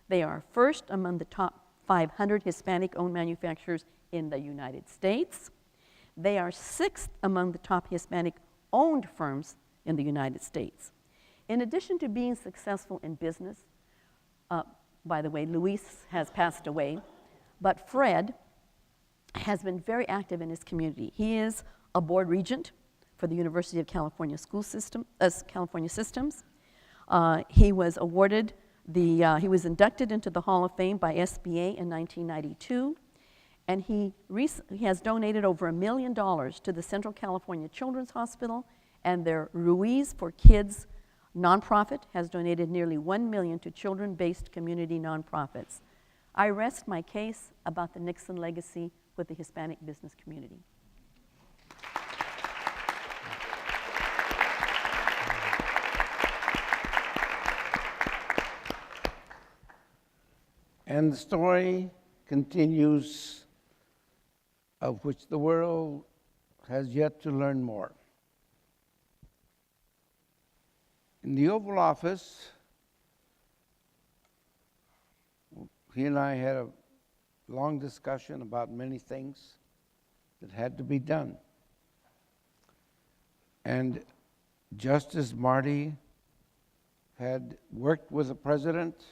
[SPEAKER 7] They are first among the top 500 Hispanic-owned manufacturers in the United States. They are 6th among the top Hispanic-owned firms in the United States. In addition to being successful in business, by the way, Luis has passed away, but Fred has been very active in his community. He is a board regent for the University of California California Systems. He was awarded he was inducted into the Hall of Fame by SBA in 1992, and he has donated over $1 million to the Central California Children's Hospital, and their Ruiz for Kids nonprofit has donated nearly $1 million to children-based community nonprofits. I rest my case about the Nixon legacy with the Hispanic business community.
[SPEAKER 2] And the story continues, of which the world has yet to learn more. In the Oval Office, he and I had a long discussion about many things that had to be done. And just as Marty had worked with the president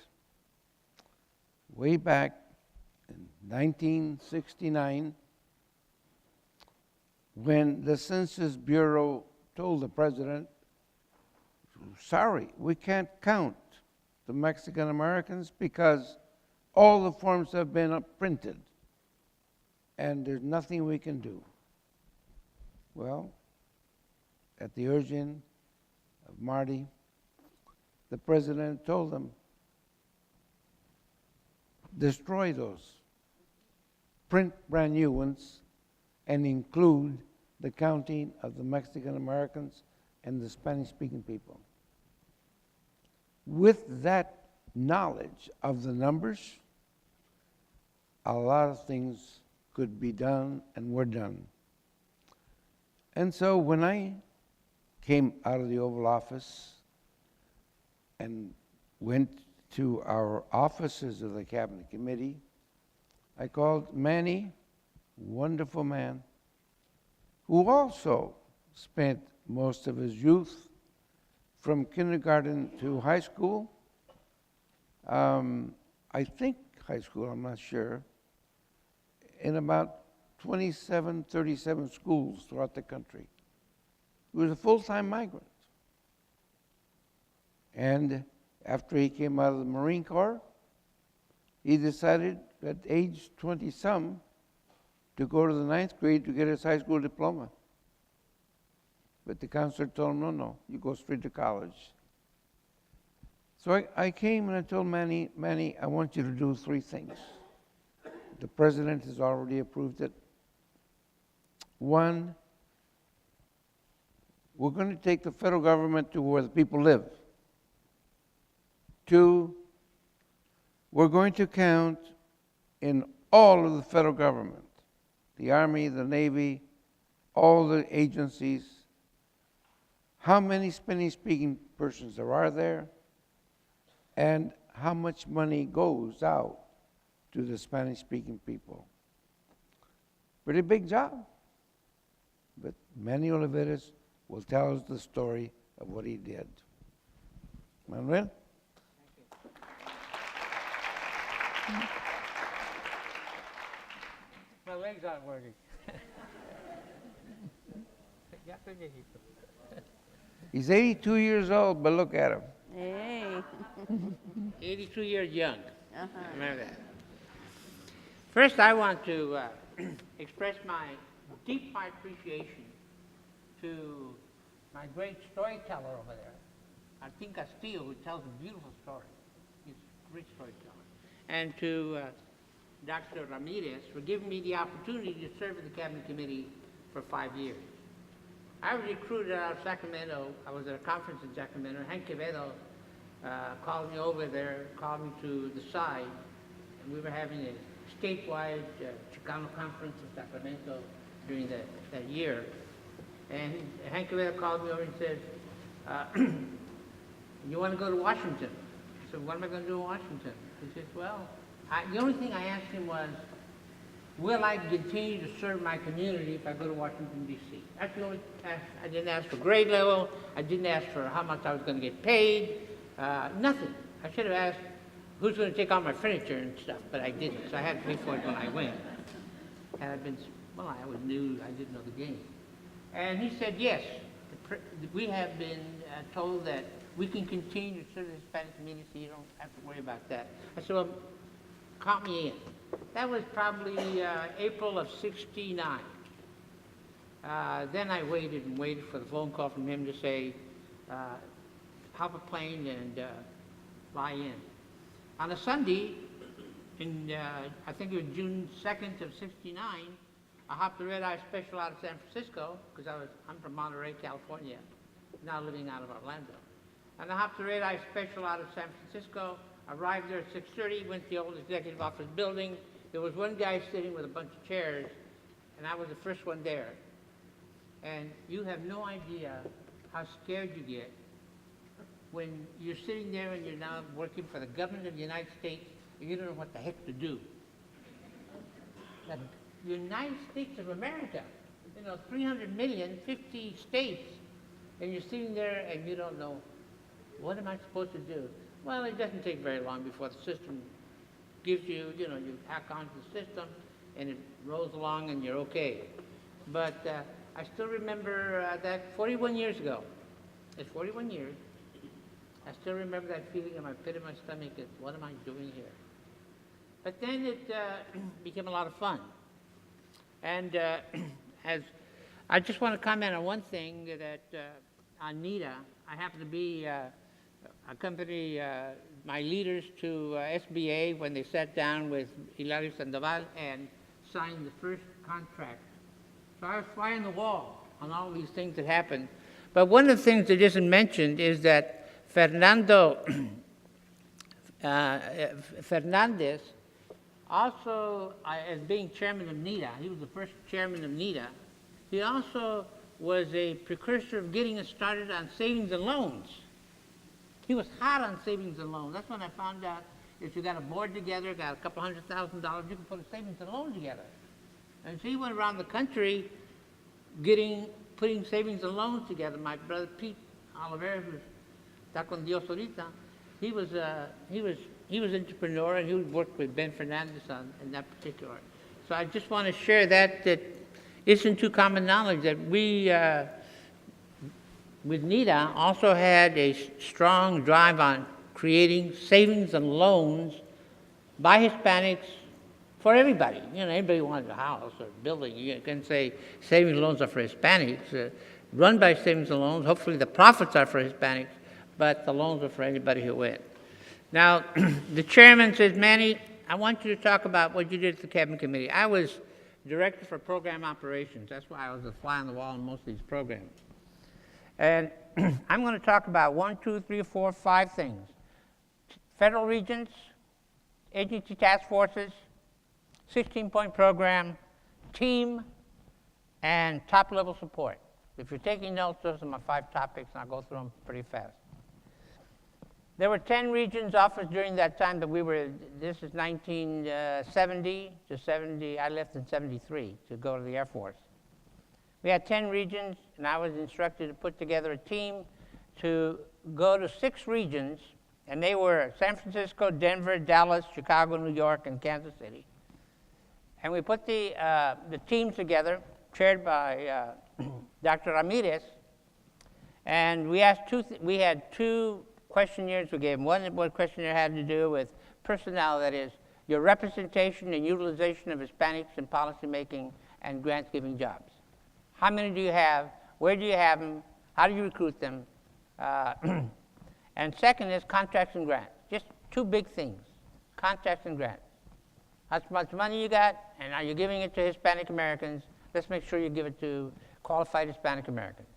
[SPEAKER 2] way back in 1969, when the Census Bureau told the president, sorry, we can't count the Mexican Americans because all the forms have been printed and there's nothing we can do. Well, at the urging of Marty, the president told them, destroy those, print brand new ones, and include the counting of the Mexican Americans and the Spanish-speaking people. With that knowledge of the numbers, a lot of things could be done and were done. And so when I came out of the Oval Office and went to our offices of the Cabinet Committee, I called Manny, wonderful man, who also spent most of his youth from kindergarten to high school. I think high school, I'm not sure, in about 27, 37 schools throughout the country. He was a full-time migrant. And after he came out of the Marine Corps, he decided at age 20-some to go to the 9th grade to get his high school diploma. But the counselor told him, no, you go straight to college. So I came and I told Manny, I want you to do 3 things. The president has already approved it. 1, we're going to take the federal government to where the people live. 2, we're going to count in all of the federal government, the Army, the Navy, all the agencies, how many Spanish-speaking persons there are there, and how much money goes out to the Spanish-speaking people. Pretty big job. But Manny Olivares will tell us the story of what he did. Manuel?
[SPEAKER 8] My legs aren't working.
[SPEAKER 2] He's 82 years old, but look at him.
[SPEAKER 7] Hey.
[SPEAKER 8] 82 years young. Remember that. First, I want to express my deep appreciation to my great storyteller over there, Martin Castillo, who tells a beautiful story. He's a great storyteller. And to Dr. Ramirez for giving me the opportunity to serve in the Cabinet Committee for 5 years. I was recruited out of Sacramento. I was at a conference in Sacramento. Hank Quevedo called me over there, called me to the side, and we were having a statewide Chicano conference in Sacramento during that year. And Hank Quevedo called me over and said, you want to go to Washington? I said, what am I going to do in Washington? He said, well, the only thing I asked him was, will I continue to serve my community if I go to Washington, D.C.? That's the only ask. I didn't ask for grade level. I didn't ask for how much I was going to get paid. Nothing. I should have asked who's going to take all my furniture and stuff, but I didn't. So I had to pay for it when I went. Had I been, well, I was new. I didn't know the game. And he said, yes, we have been told that we can continue to serve the Hispanic community, so you don't have to worry about that. I said, well, count me in. That was probably April of '69. Then I waited and waited for the phone call from him to say, hop a plane and fly in. On a Sunday I think it was June 2nd of '69, I hopped the red-eye special out of San Francisco, because I'm from Monterey, California, now living out of Orlando. And I hopped the red-eye special out of San Francisco, arrived there at 6:30, went to the old executive office building. There was one guy sitting with a bunch of chairs, and I was the first one there. And you have no idea how scared you get when you're sitting there and you're now working for the government of the United States and you don't know what the heck to do. The United States of America, 300 million, 50 states, and you're sitting there and you don't know, what am I supposed to do? Well, it doesn't take very long before the system gives you, you hack onto the system and it rolls along and you're okay. But I still remember that 41 years ago. It's 41 years. I still remember that feeling in my pit of my stomach that, what am I doing here? But then it became a lot of fun. And as I just want to comment on one thing that on NITA, I happen to be accompany my leaders to SBA when they sat down with Hilario Sandoval and signed the first contract. So I was fly on the wall on all these things that happened. But one of the things that isn't mentioned is that Fernandez, also as being chairman of NITA, he was the first chairman of NITA, he also was a precursor of getting us started on savings and loans. He was hot on savings and loans. That's when I found out if you got a board together, got a couple $100,000, you can put a savings and loan together. And so he went around the country putting savings and loans together. My brother Pete Oliver, who's está con Dios ahorita, he was entrepreneur and he worked with Ben Fernandez in that particular. So I just want to share that isn't too common knowledge that we, with NITA, also had a strong drive on creating savings and loans by Hispanics for everybody. Anybody who wanted a house or a building, you can say savings and loans are for Hispanics, run by savings and loans. Hopefully the profits are for Hispanics, but the loans are for anybody who went. Now, the chairman says, Manny, I want you to talk about what you did at the Cabinet Committee. I was director for program operations. That's why I was a fly on the wall in most of these programs. And I'm going to talk about 1, 2, 3, 4, 5 things. Federal regions, agency task forces, 16-point program, team, and top-level support. If you're taking notes, those are my 5 topics, and I'll go through them pretty fast. There were 10 regions officed during that time that we were, this is 1970 to 70, I left in 73 to go to the Air Force. We had 10 regions, and I was instructed to put together a team to go to 6 regions, and they were San Francisco, Denver, Dallas, Chicago, New York, and Kansas City. And we put the team together, chaired by Dr. Ramirez, and we asked we had 2 questionnaires we gave them. One questionnaire had to do with personnel, that is, your representation and utilization of Hispanics in policymaking and grants-giving jobs. How many do you have? Where do you have them? How do you recruit them? And second is contracts and grants. Just 2 big things, contracts and grants. How much money you got, and are you giving it to Hispanic Americans? Let's make sure you give it to qualified Hispanic Americans.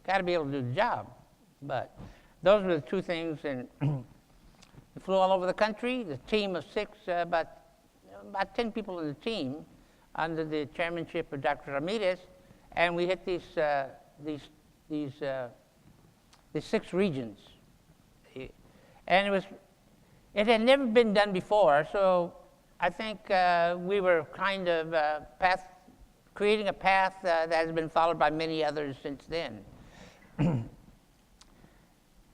[SPEAKER 8] Got to be able to do the job. But those were the 2 things, and we flew all over the country. The team of 6, about 10 people in the team, under the chairmanship of Dr. Ramirez, and we hit these 6 regions. And it had never been done before, so I think we were kind of creating a path that has been followed by many others since then.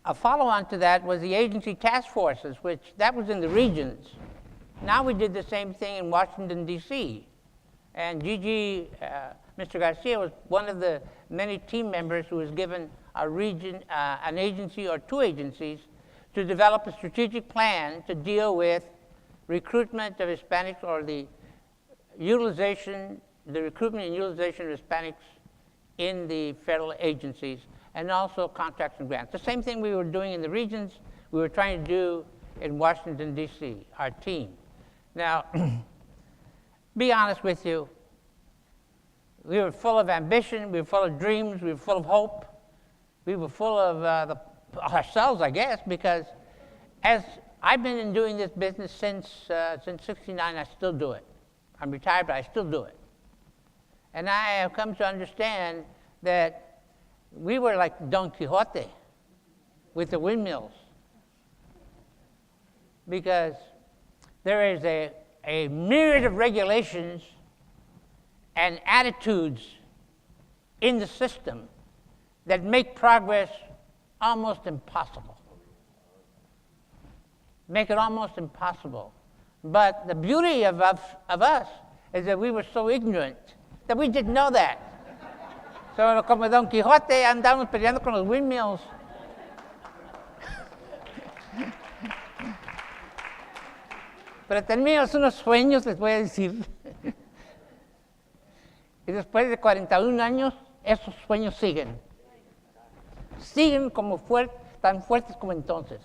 [SPEAKER 8] A follow-on to that was the agency task forces, which that was in the regions. Now we did the same thing in Washington, D.C. And Mr. Garcia was one of the many team members who was given a region, an agency or 2 agencies to develop a strategic plan to deal with recruitment of Hispanics, or the recruitment and utilization of Hispanics in the federal agencies, and also contracts and grants. The same thing we were doing in the regions, we were trying to do in Washington, D.C., our team. Now, be honest with you, we were full of ambition, we were full of dreams, we were full of hope, we were full of ourselves, I guess, because as I've been doing this business since '69, I still do it. I'm retired, but I still do it. And I have come to understand that we were like Don Quixote with the windmills, because there is a myriad of regulations and attitudes in the system that make progress almost impossible. Make it almost impossible. But the beauty of us is that we were so ignorant that we didn't know that. So como Don Quixote andamos peleando con los windmills. Pero teníamos unos sueños, les voy a decir. Y después de 41 años, esos sueños siguen. Siguen como tan fuertes como entonces.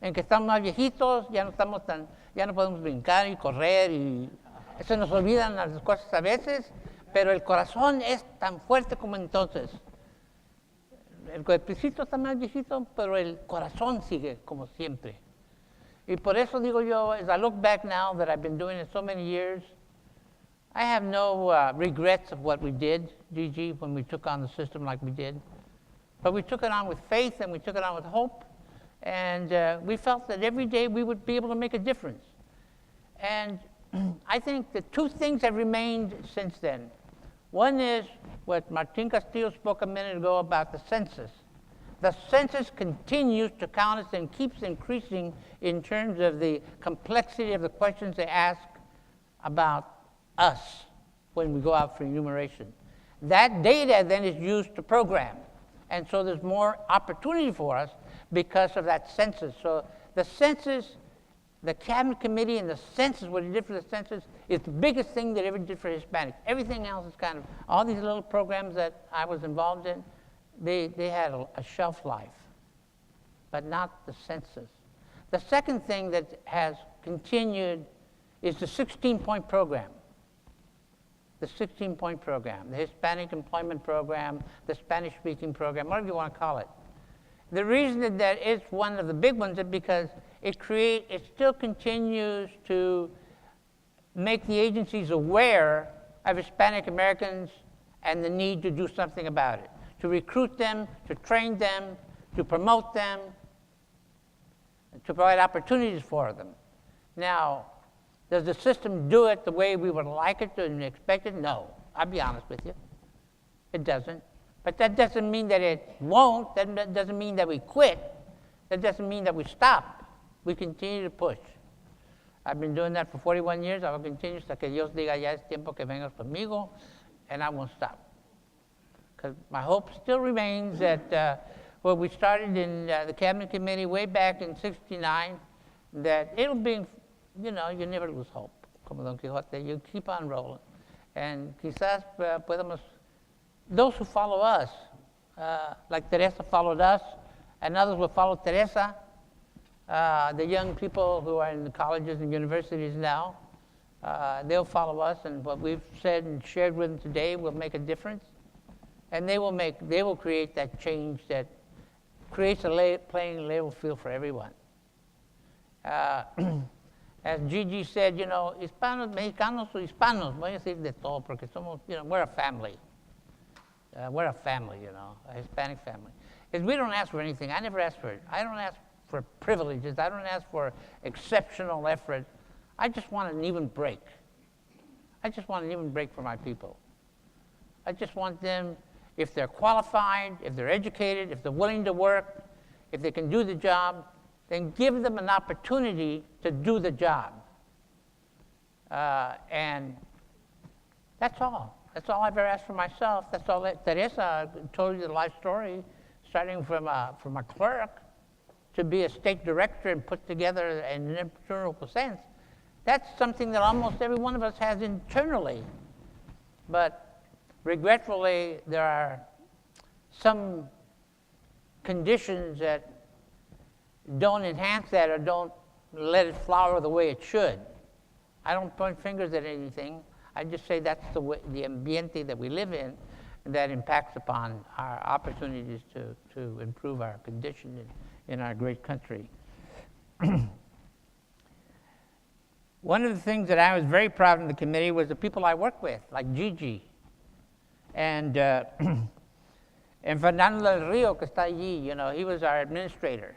[SPEAKER 8] En que estamos más viejitos, ya no podemos brincar y correr, y se nos olvidan las cosas a veces, pero el corazón es tan fuerte como entonces. El cuerpecito está más viejito, pero el corazón sigue como siempre. Y por eso digo yo, as I look back now that I've been doing it so many years, I have no regrets of what we did, Gigi, when we took on the system like we did. But we took it on with faith, and we took it on with hope, and we felt that every day we would be able to make a difference. And I think the two things have remained since then. One is what Martin Castillo spoke a minute ago about the census. The census continues to count us and keeps increasing in terms of the complexity of the questions they ask about us when we go out for enumeration. That data then is used to program. And so there's more opportunity for us because of that census. So the census, the Cabinet Committee and the census, what it did for the census, is the biggest thing that ever did for Hispanics. Everything else is kind of, all these little programs that I was involved in, they had a shelf life, but not the census. The second thing that has continued is the 16-point program. The 16-point program, the Hispanic Employment Program, the Spanish-speaking program, whatever you want to call it. The reason that it's one of the big ones is because it still continues to make the agencies aware of Hispanic Americans and the need to do something about it, to recruit them, to train them, to promote them, to provide opportunities for them. Now, does the system do it the way we would like it to and expect it? No, I'll be honest with you. It doesn't. But that doesn't mean that it won't. That doesn't mean that we quit. That doesn't mean that we stop. We continue to push. I've been doing that for 41 years. I will continue hasta que Dios diga, ya es tiempo que vengas conmigo, and I won't stop. Because my hope still remains that what we started in the Cabinet Committee way back in '69, that it'll be, you never lose hope, como Don Quixote. You keep on rolling. And quizás podemos, those who follow us, like Teresa followed us, and others will follow Teresa, the young people who are in the colleges and universities now, they'll follow us, and what we've said and shared with them today will make a difference. And they will create that change that creates a playing level field for everyone. As Gigi said, Hispanos, Mexicanos, o Hispanos, voy a decir de todo, porque somos, we're a family. We're a family, a Hispanic family. And we don't ask for anything. I never ask for it. I don't ask for privileges. I don't ask for exceptional effort. I just want an even break. I just want an even break for my people. I just want them, if they're qualified, if they're educated, if they're willing to work, if they can do the job, then give them an opportunity to do the job. And that's all. That's all I've ever asked for myself. That's all Teresa told you the life story, starting from a clerk to be a state director and put together in an entrepreneurial sense. That's something that almost every one of us has internally. But regretfully, there are some conditions that don't enhance that or don't let it flower the way it should. I don't point fingers at anything. I just say that's the way, the ambiente that we live in, and that impacts upon our opportunities to improve our condition in our great country. One of the things that I was very proud in the committee was the people I work with, like Gigi, and Fernando del Rio, que está allí, you know, he was our administrator.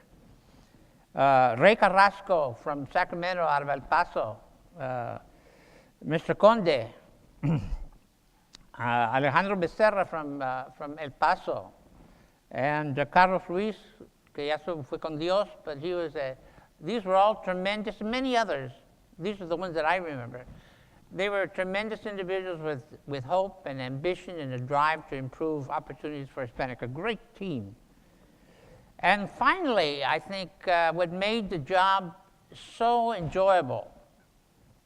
[SPEAKER 8] Ray Carrasco from Sacramento out of El Paso, Mr. Conde, Alejandro Becerra from El Paso, and Carlos Ruiz, que ya fue con Dios, but he was these were all tremendous, many others. These are the ones that I remember. They were tremendous individuals with hope and ambition and a drive to improve opportunities for Hispanic, a great team. And finally, I think what made the job so enjoyable,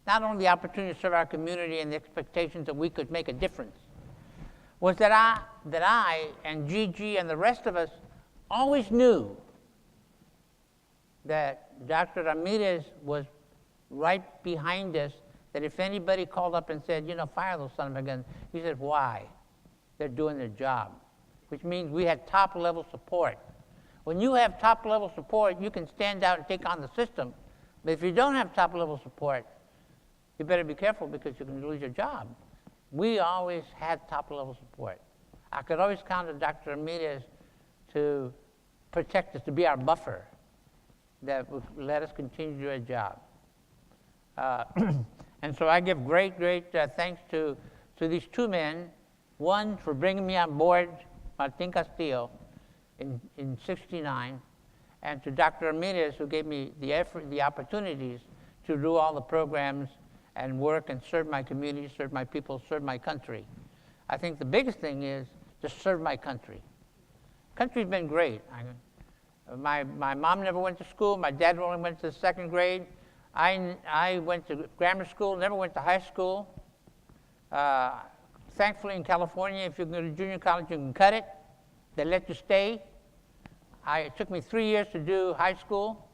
[SPEAKER 8] not only the opportunity to serve our community and the expectations that we could make a difference, was that I and Gigi and the rest of us always knew that Dr. Ramirez was right behind us, that if anybody called up and said, you know, fire those son of a gun, he said, why? They're doing their job, which means we had top-level support. When you have top-level support, you can stand out and take on the system. But if you don't have top-level support, you better be careful because you can lose your job. We always had top-level support. I could always count on Dr. Ramirez to protect us, to be our buffer that would let us continue to do our job. And so I give great thanks to these two men, one for bringing me on board, Martin Castillo, in '69, and to Dr. Ramirez, who gave me the effort, the opportunities to do all the programs and work and serve my community, serve my people, serve my country. I think the biggest thing is to serve my country. Country's been great. My mom never went to school. My dad only went to the second grade. I went to grammar school, never went to high school. Thankfully, in California, if you go to junior college, you can cut it. They let you stay. It took me 3 years to do high school.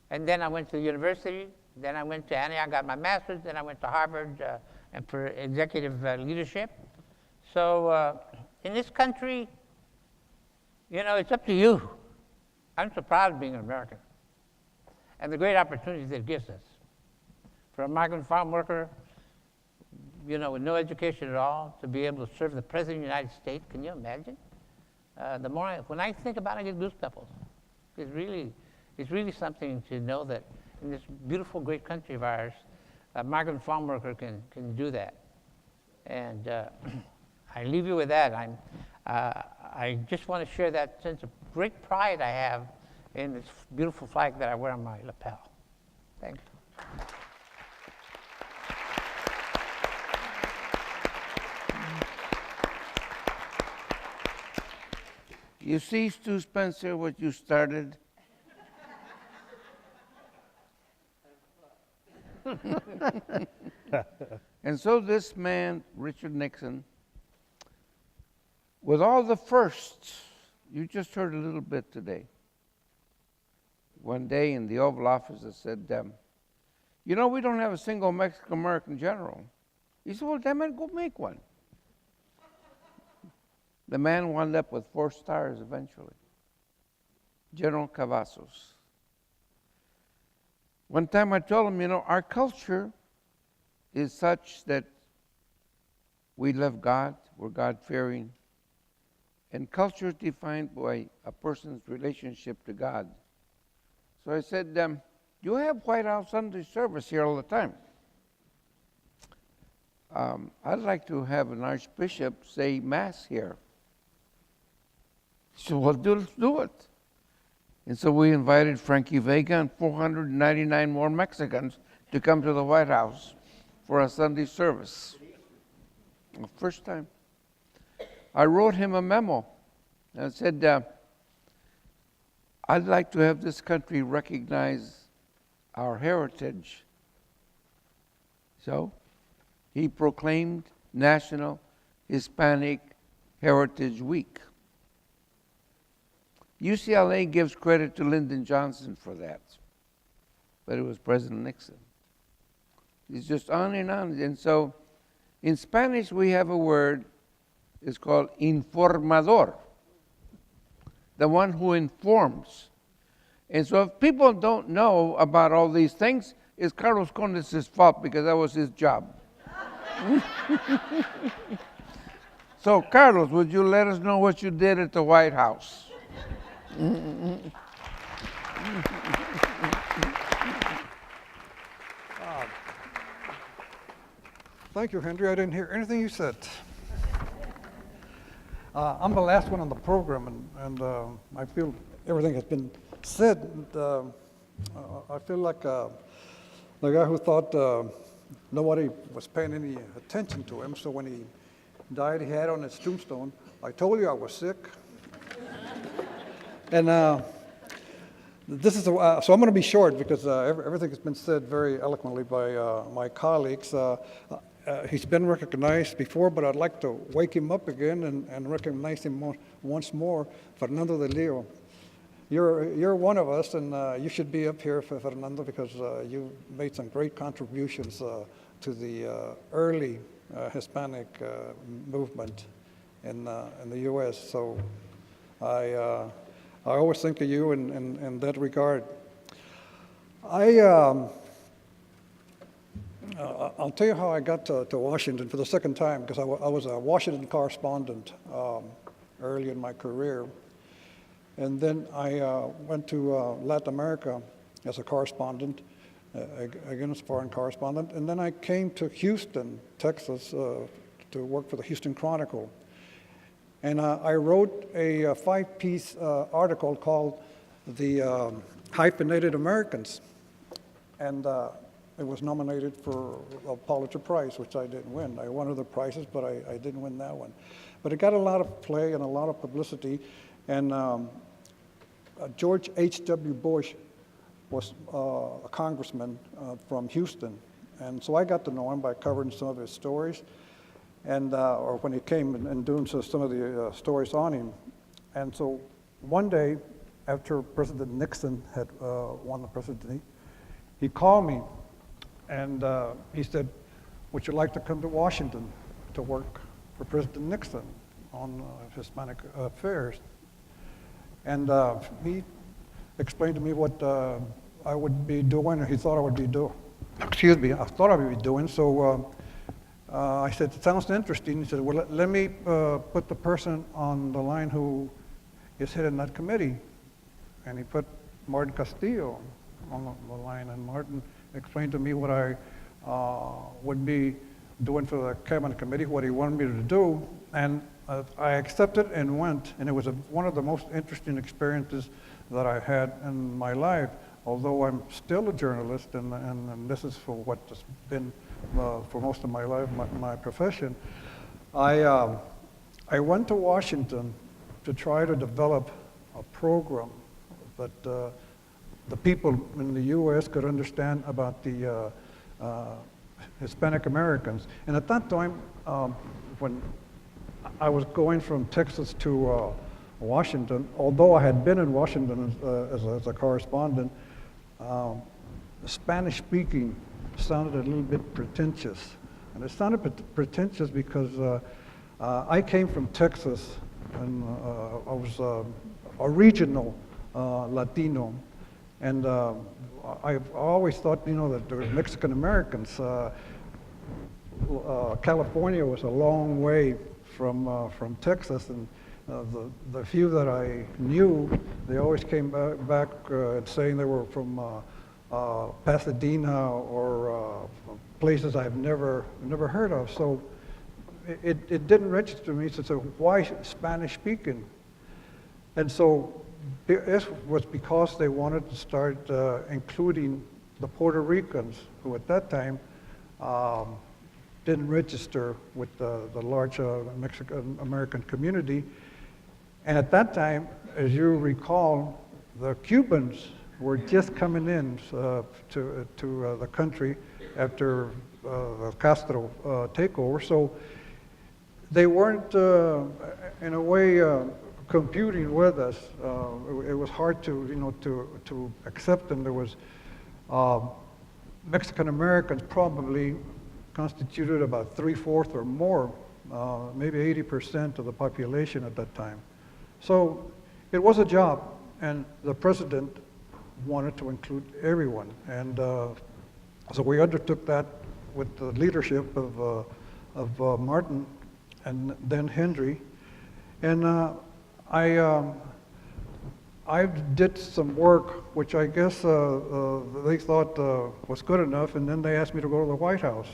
[SPEAKER 8] And then I went to the university. Then I went to Antioch, got my master's. Then I went to Harvard and for executive leadership. So in this country, you know, it's up to you. I'm so proud of being an American and the great opportunities that it gives us. For a migrant farm worker, you know, with no education at all, to be able to serve the President of the United States, can you imagine? When I think about it, I get goosebumps. It's really something to know that in this beautiful, great country of ours, a migrant farm worker can do that. And I leave you with that. I just want to share that sense of great pride I have in this beautiful flag that I wear on my lapel. Thank you.
[SPEAKER 2] You see, Stu Spencer, what you started? And so this man, Richard Nixon, with all the firsts, you just heard a little bit today. One day in the Oval Office, I said, you know, we don't have a single Mexican-American general. He said, well, damn it, go make one. The man wound up with 4 stars eventually. General Cavazos. One time I told him, you know, our culture is such that we love God, we're God-fearing, and culture is defined by a person's relationship to God. So I said, you have White House Sunday service here all the time. I'd like to have an archbishop say Mass here. He said, well, do it. And so we invited Frankie Vega and 499 more Mexicans to come to the White House for a Sunday service. The first time. I wrote him a memo and said, I'd like to have this country recognize our heritage. So he proclaimed National Hispanic Heritage Week. UCLA gives credit to Lyndon Johnson for that, but it was President Nixon. It's just on and on. And so in Spanish we have a word, it's called informador, the one who informs. And so if people don't know about all these things, it's Carlos Conde's fault because that was his job. So Carlos, would you let us know what you did at the White House?
[SPEAKER 9] Thank you, Henry. I didn't hear anything you said. I'm the last one on the program, and I feel everything has been said. And, I feel like the guy who thought nobody was paying any attention to him, so when he died, he had on his tombstone, "I told you I was sick." And this is so I'm going to be short because everything has been said very eloquently by my colleagues. He's been recognized before, but I'd like to wake him up again and recognize him once more. Fernando de Leo, you're one of us, and you should be up here, Fernando, because you made some great contributions to the early Hispanic movement in the U.S. So I always think of you in that regard. I'll tell you how I got to Washington for the second time, because I was a Washington correspondent early in my career. And then I went to Latin America as a correspondent, again as a foreign correspondent. And then I came to Houston, Texas, to work for the Houston Chronicle. And I wrote a 5-piece article called The Hyphenated Americans. And it was nominated for a Pulitzer Prize, which I didn't win. I won other prizes, but I didn't win that one. But it got a lot of play and a lot of publicity. And George H.W. Bush was a congressman from Houston. And so I got to know him by covering some of his stories, and or when he came and doing some of the stories on him. And so one day, after President Nixon had won the presidency, he called me and he said, "Would you like to come to Washington to work for President Nixon on Hispanic affairs?" And he explained to me what I would be doing, or he thought I would be doing. Excuse me, I thought I would be doing. So I said, "It sounds interesting." He said, "Well, let me put the person on the line who is heading that committee." And he put Martin Castillo on the line, and Martin explained to me what I would be doing for the cabinet committee, what he wanted me to do, and I accepted and went, and it was one of the most interesting experiences that I had in my life, although I'm still a journalist, and this is for what has been for most of my life, my profession. I went to Washington to try to develop a program that the people in the U.S. could understand about the Hispanic Americans. And at that time, when I was going from Texas to Washington, although I had been in Washington as a correspondent, Spanish speaking sounded a little bit pretentious. And it sounded pretentious because I came from Texas, and I was a regional Latino. And I've always thought, that there were Mexican Americans. California was a long way from Texas, and the few that I knew, they always came back saying they were from Pasadena or places I've never heard of. So it didn't register to me. So why Spanish speaking? And so this was because they wanted to start including the Puerto Ricans, who at that time didn't register with the large Mexican American community. And at that time, as you recall, the Cubans were just coming in to the country after the Castro takeover. So they weren't, in a way, computing with us. It was hard to accept them. There was Mexican Americans probably constituted about 3/4 or more, maybe 80% of the population at that time. So it was a job, and the president wanted to include everyone. And so we undertook that with the leadership of Martin and then Henry. And I did some work, which I guess they thought was good enough, and then they asked me to go to the White House.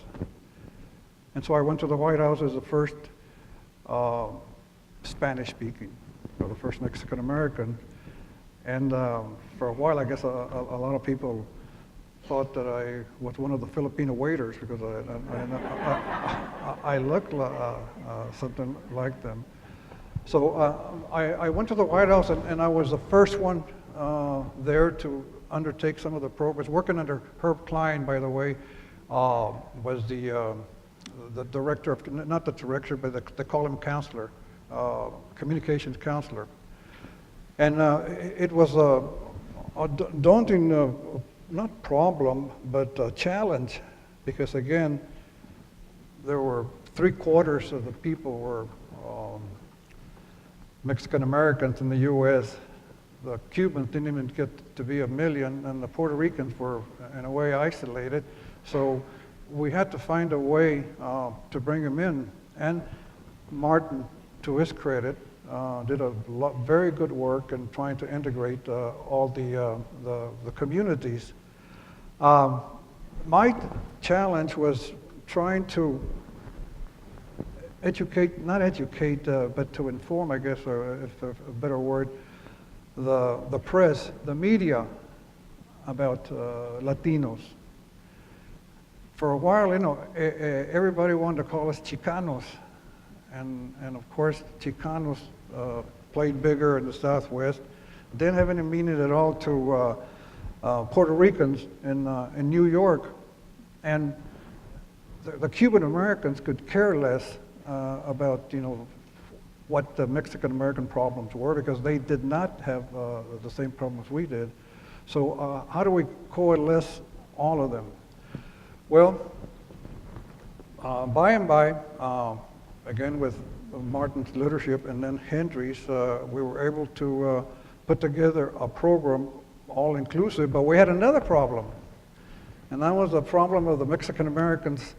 [SPEAKER 9] And so I went to the White House as the first Spanish-speaking, or the first Mexican-American. And for a while, I guess a lot of people thought that I was one of the Filipino waiters because I looked something like them. So I went to the White House, and I was the first one there to undertake some of the programs. Working under Herb Klein, by the way, was the director of, not the director, but they call him counselor, communications counselor. And it was a daunting, not problem, but a challenge, because again, there were 3/4 of the people were Mexican Americans in the U.S. The Cubans didn't even get to be 1 million, and the Puerto Ricans were, in a way, isolated. So we had to find a way to bring them in. And Martin, to his credit, did a very good work in trying to integrate all the communities. My challenge was trying to educate, not educate, but to inform, I guess, or if a better word, the press, the media about Latinos. For a while, you know, everybody wanted to call us Chicanos. And of course, Chicanos played bigger in the Southwest. Didn't have any meaning at all to Puerto Ricans in New York. And the Cuban Americans could care less about, you know, what the Mexican American problems were, because they did not have the same problems we did. So how do we coalesce all of them? Well, by and by, again with Martin's leadership and then Henry's, we were able to put together a program all-inclusive, but we had another problem. And that was the problem of the Mexican Americans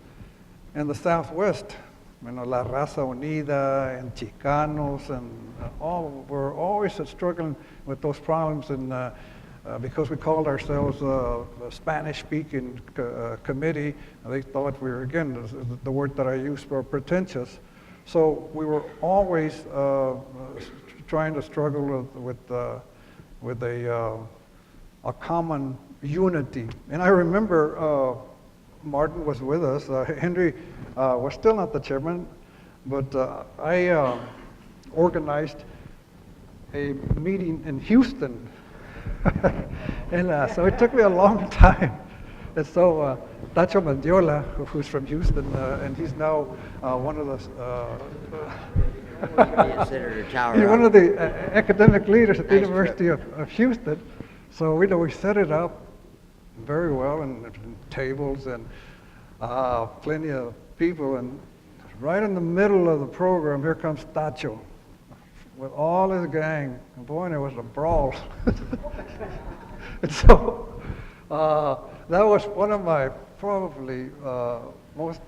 [SPEAKER 9] in the Southwest. You know, La Raza Unida and Chicanos and all were always struggling with those problems, and because we called ourselves a Spanish-speaking committee, they thought we were, again, the word that I use, for pretentious. So we were always trying to struggle with a common unity. And I remember Martin was with us. Henry was still not the chairman, but I organized a meeting in Houston. And so it took me a long time. And so Tacho Mendiola, who's from Houston, and he's now one of the he's one of the academic leaders at the University of Houston. So we set it up very well, and tables and plenty of people. And right in the middle of the program, here comes Tacho with all his gang. And boy, there was a brawl. And so that was one of my probably most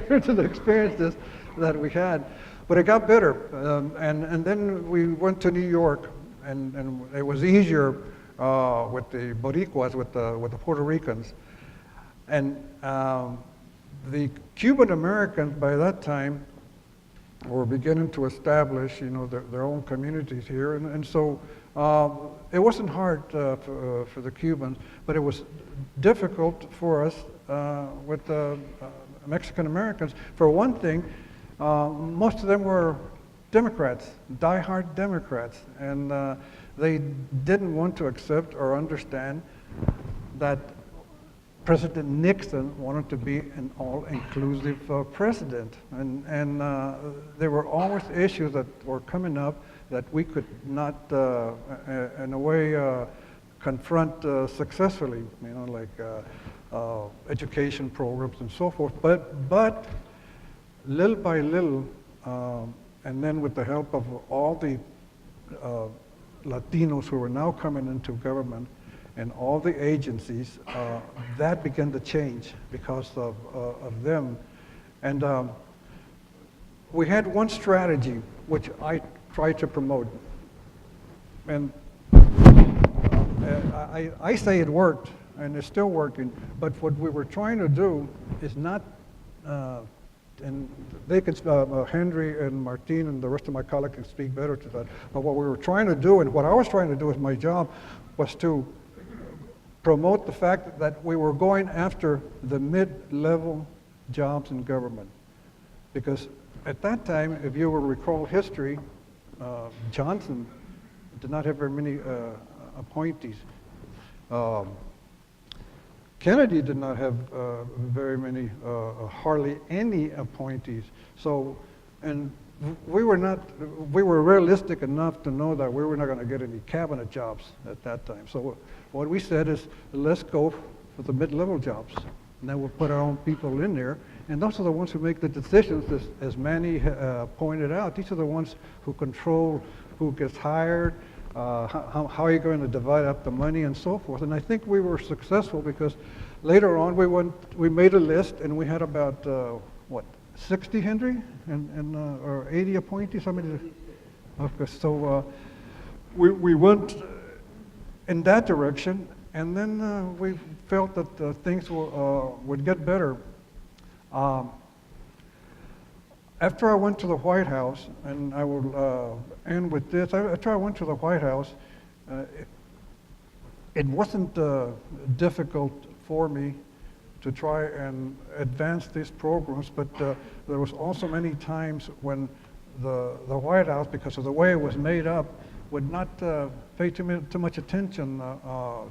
[SPEAKER 9] important experiences that we had. But it got better. And then we went to New York, and it was easier with the Boricuas, with the Puerto Ricans. And the Cuban Americans by that time were beginning to establish, you know, their own communities here. And so it wasn't hard for the Cubans, but it was difficult for us with the Mexican Americans. For one thing, most of them were Democrats, diehard Democrats, and they didn't want to accept or understand that President Nixon wanted to be an all-inclusive president. And there were always issues that were coming up that we could not, in a way, confront successfully, like education programs and so forth. But little by little, and then with the help of all the Latinos who are now coming into government and all the agencies, that began to change because of them. And we had one strategy which I tried to promote. And I say it worked, and it's still working, but what we were trying to do is not, and they can, Henry and Martin and the rest of my colleagues can speak better to that, but what we were trying to do, and what I was trying to do as my job, was to promote the fact that we were going after the mid-level jobs in government. Because at that time, if you will recall history, Johnson did not have very many appointees. Kennedy did not have very many, hardly any appointees. So, and we were realistic enough to know that we were not going to get any cabinet jobs at that time. So what we said is, let's go for the mid-level jobs. And then we'll put our own people in there. And those are the ones who make the decisions, as Manny pointed out. These are the ones who control who gets hired, how are you going to divide up the money and so forth. And I think we were successful because later on we made a list and we had about, 60, Henry? Or 80 appointees? How many? Okay, so we went in that direction, and then we felt that things would get better. After I went to the White House, and I will end with this, after I went to the White House, it wasn't difficult for me to try and advance these programs, but there was also many times when the White House, because of the way it was made up, would not pay too much attention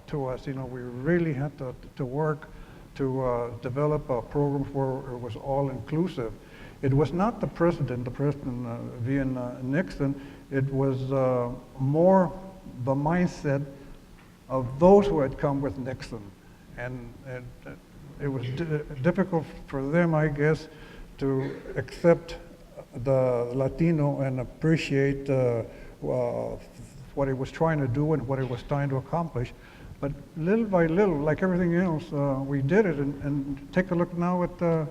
[SPEAKER 9] to us. We really had to work to develop a program where it was all inclusive. It was not the president via Nixon, it was more the mindset of those who had come with Nixon. And it was difficult for them, I guess, to accept the Latino and appreciate what he was trying to do and what he was trying to accomplish. But little by little, like everything else, we did it. And take a look now at the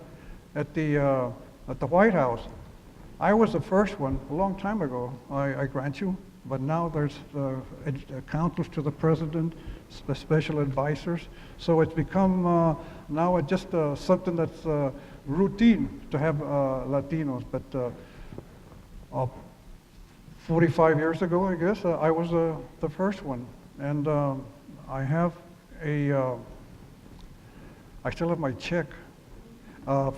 [SPEAKER 9] White House. I was the first one a long time ago, I grant you, but now there's counsels to the president, special advisors. So it's become now just something that's routine to have Latinos. But 45 years ago, I guess, I was the first one. And I have I still have my check of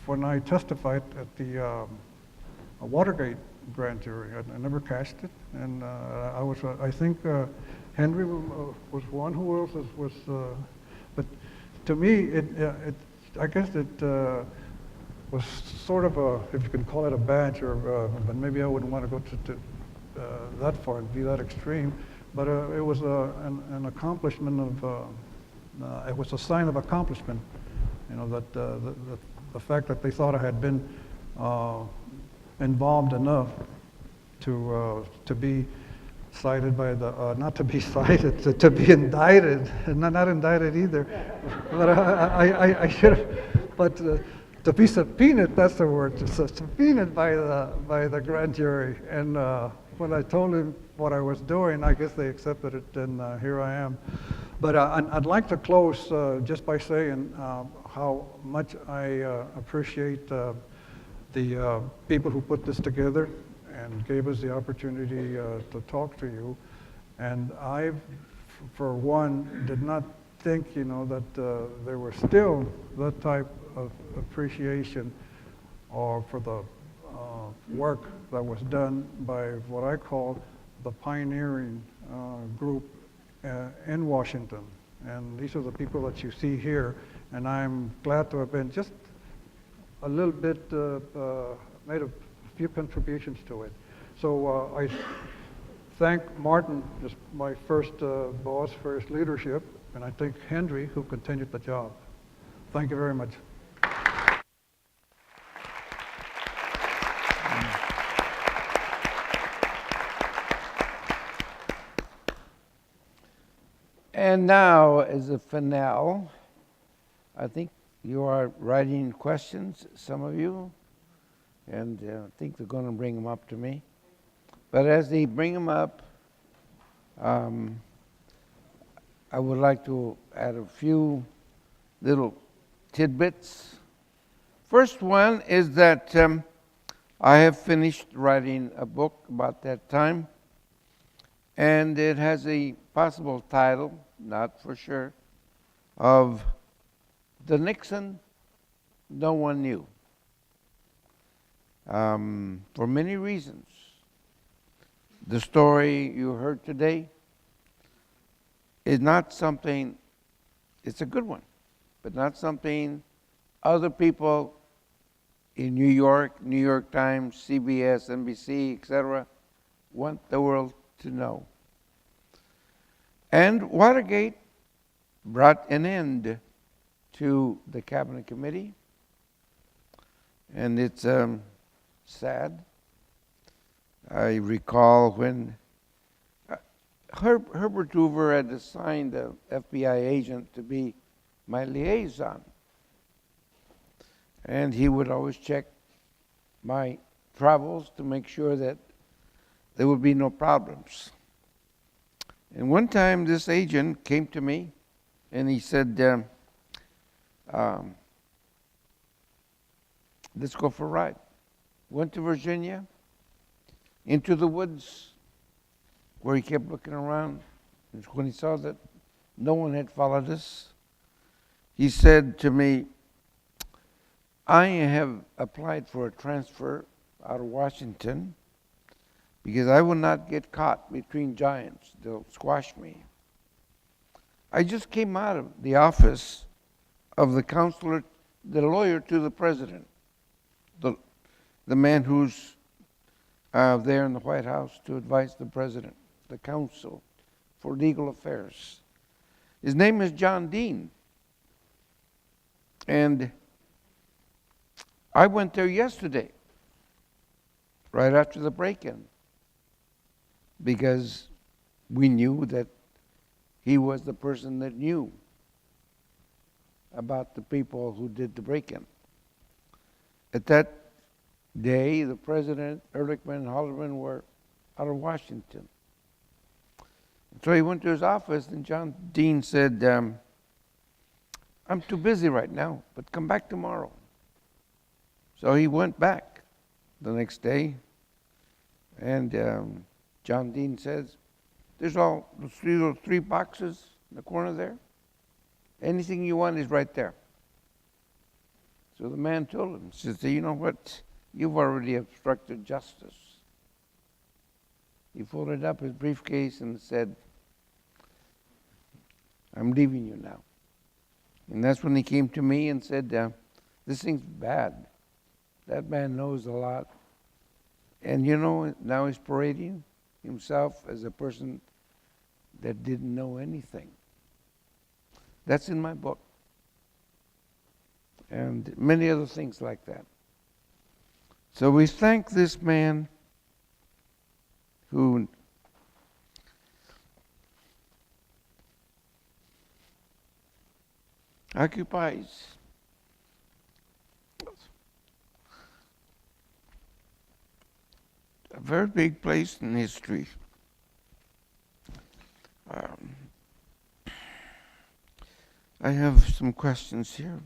[SPEAKER 9] when I testified at the Watergate grand jury. I never cashed it, and I think Henry was one. Who else was? But to me, I guess it was sort of a, if you can call it a badge, or but maybe I wouldn't want to go to that far and be that extreme. But it was an accomplishment of. It was a sign of accomplishment. That the fact that they thought I had been involved enough to be cited by the, not to be cited, to be indicted, not indicted either. But I should have, but to be subpoenaed, that's the word, subpoenaed by the grand jury. And when I told them what I was doing, I guess they accepted it, and here I am. But I'd like to close just by saying how much I appreciate the people who put this together and gave us the opportunity to talk to you. And I, for one, did not think, that there was still that type of appreciation or for the work that was done by what I call the pioneering group in Washington. And these are the people that you see here, and I'm glad to have been just a little bit, made a few contributions to it. So thank Martin, just my first boss, for his leadership, and I thank Henry, who continued the job. Thank you very much.
[SPEAKER 2] And now, as a finale, I think you are writing questions, some of you, and I think they're going to bring them up to me. But as they bring them up, I would like to add a few little tidbits. First one is that I have finished writing a book about that time, and it has a possible title, not for sure, of The Nixon No One Knew. For many reasons. The story you heard today is not something, it's a good one, but not something other people in New York, New York Times, CBS, NBC, etc., want the world to know. And Watergate brought an end to the Cabinet Committee, and it's sad. I recall when Herbert Hoover had assigned an FBI agent to be my liaison, and he would always check my travels to make sure that there would be no problems. And one time this agent came to me and he said, let's go for a ride. Went to Virginia, into the woods, where he kept looking around. And when he saw that no one had followed us, he said to me, I have applied for a transfer out of Washington because I will not get caught between giants. They'll squash me. I just came out of the office of the counselor, the lawyer to the president, the man who's there in the White House to advise the president, the counsel for legal affairs. His name is John Dean. And I went there yesterday, right after the break-in, because we knew that he was the person that knew about the people who did the break-in. At that day, the president, Ehrlichman, and Haldeman were out of Washington. So he went to his office, and John Dean said, I'm too busy right now, but come back tomorrow. So he went back the next day, and John Dean says, there's all those three boxes in the corner there. Anything you want is right there. So the man told him, he said, you know what? You've already obstructed justice. He folded up his briefcase and said, I'm leaving you now. And that's when he came to me and said, this thing's bad. That man knows a lot. And you know, now he's parading himself as a person that didn't know anything. That's in my book. And many other things like that. So we thank this man who occupies a very big place in history. I have some questions here.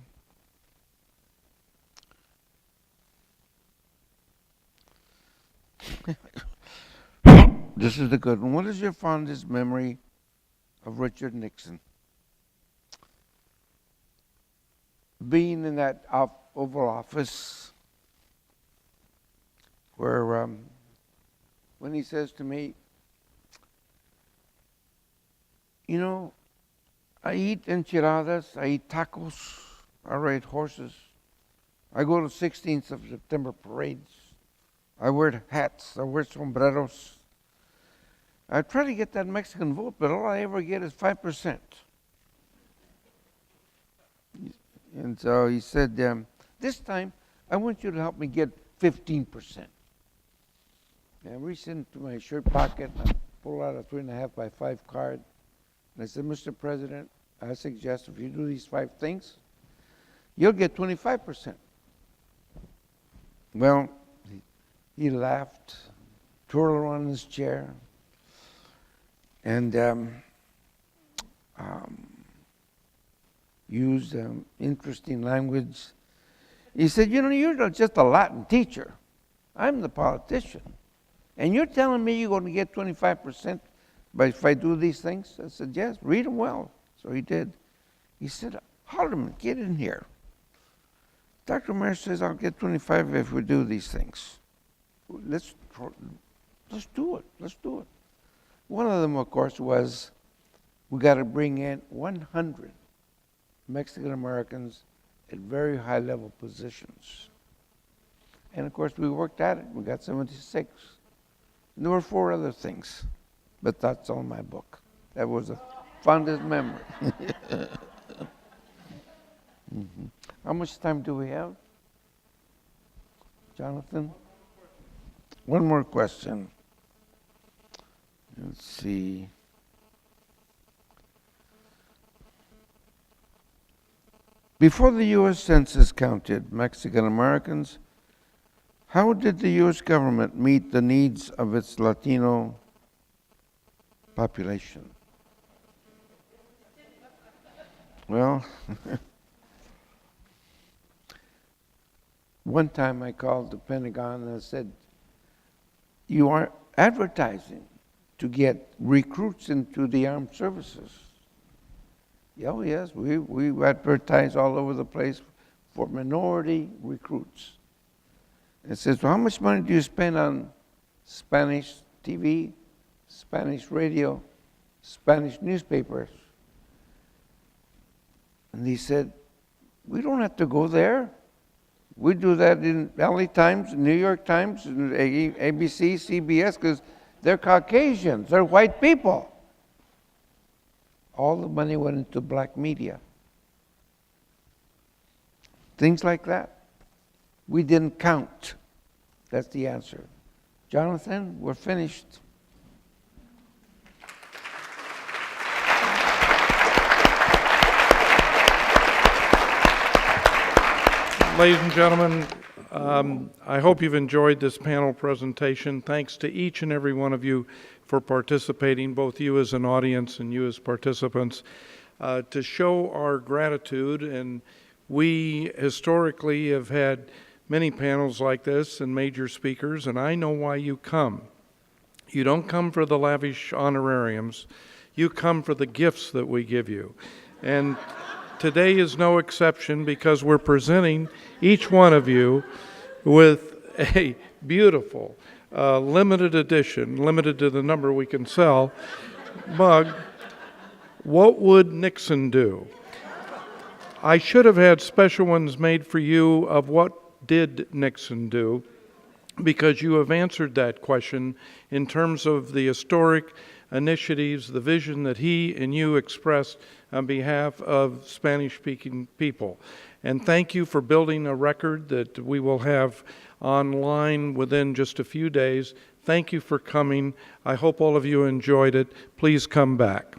[SPEAKER 2] This is the good one. What is your fondest memory of Richard Nixon? Being in that Oval Office where when he says to me, you know, I eat enchiladas, I eat tacos, I ride horses, I go to 16th of September parades, I wear hats, I wear sombreros, I try to get that Mexican vote, but all I ever get is 5%. And so he said, this time, I want you to help me get 15%. And I reached into my shirt pocket, and I pulled out a 3.5 by 5 card. And I said, Mr. President, I suggest if you do these 5 things, you'll get 25%. Well, he laughed, twirled around in his chair, and used interesting language. He said, you know, you're just a Latin teacher. I'm the politician. And you're telling me you're going to get 25% if I do these things? I said, yes, read them well. So he did. He said, Haldeman, get in here. Dr. Ramirez says, I'll get 25 if we do these things. Let's do it. Let's do it. One of them, of course, was we got to bring in 100 Mexican Americans at very high level positions. And of course, we worked at it. We got 76. And there were 4 other things, but that's on my book. That was the fondest memory. Mm-hmm. How much time do we have? Jonathan? One more question. Let's see. Before the U.S. Census counted Mexican Americans, how did the U.S. government meet the needs of its Latino population? Well, one time I called the Pentagon and I said, you are advertising to get recruits into the armed services. Oh yes, we advertise all over the place for minority recruits. It says, well, how much money do you spend on Spanish TV, Spanish radio, Spanish newspapers? And he said, we don't have to go there. We do that in LA Times, New York Times, and ABC, CBS, because they're Caucasians, they're white people. All the money went into black media. Things like that. We didn't count. That's the answer. Jonathan, we're finished.
[SPEAKER 1] Ladies and gentlemen, I hope you've enjoyed this panel presentation. Thanks to each and every one of you for participating, both you as an audience and you as participants, to show our gratitude. And we historically have had many panels like this and major speakers, and I know why you come. You don't come for the lavish honorariums. You come for the gifts that we give you. And today is no exception, because we're presenting each one of you with a beautiful, limited edition, limited to the number we can sell, mug, What Would Nixon Do? I should have had special ones made for you of what did Nixon do, because you have answered that question in terms of the historic initiatives, the vision that he and you expressed on behalf of Spanish-speaking people. And thank you for building a record that we will have online within just a few days. Thank you for coming. I hope all of you enjoyed it. Please come back.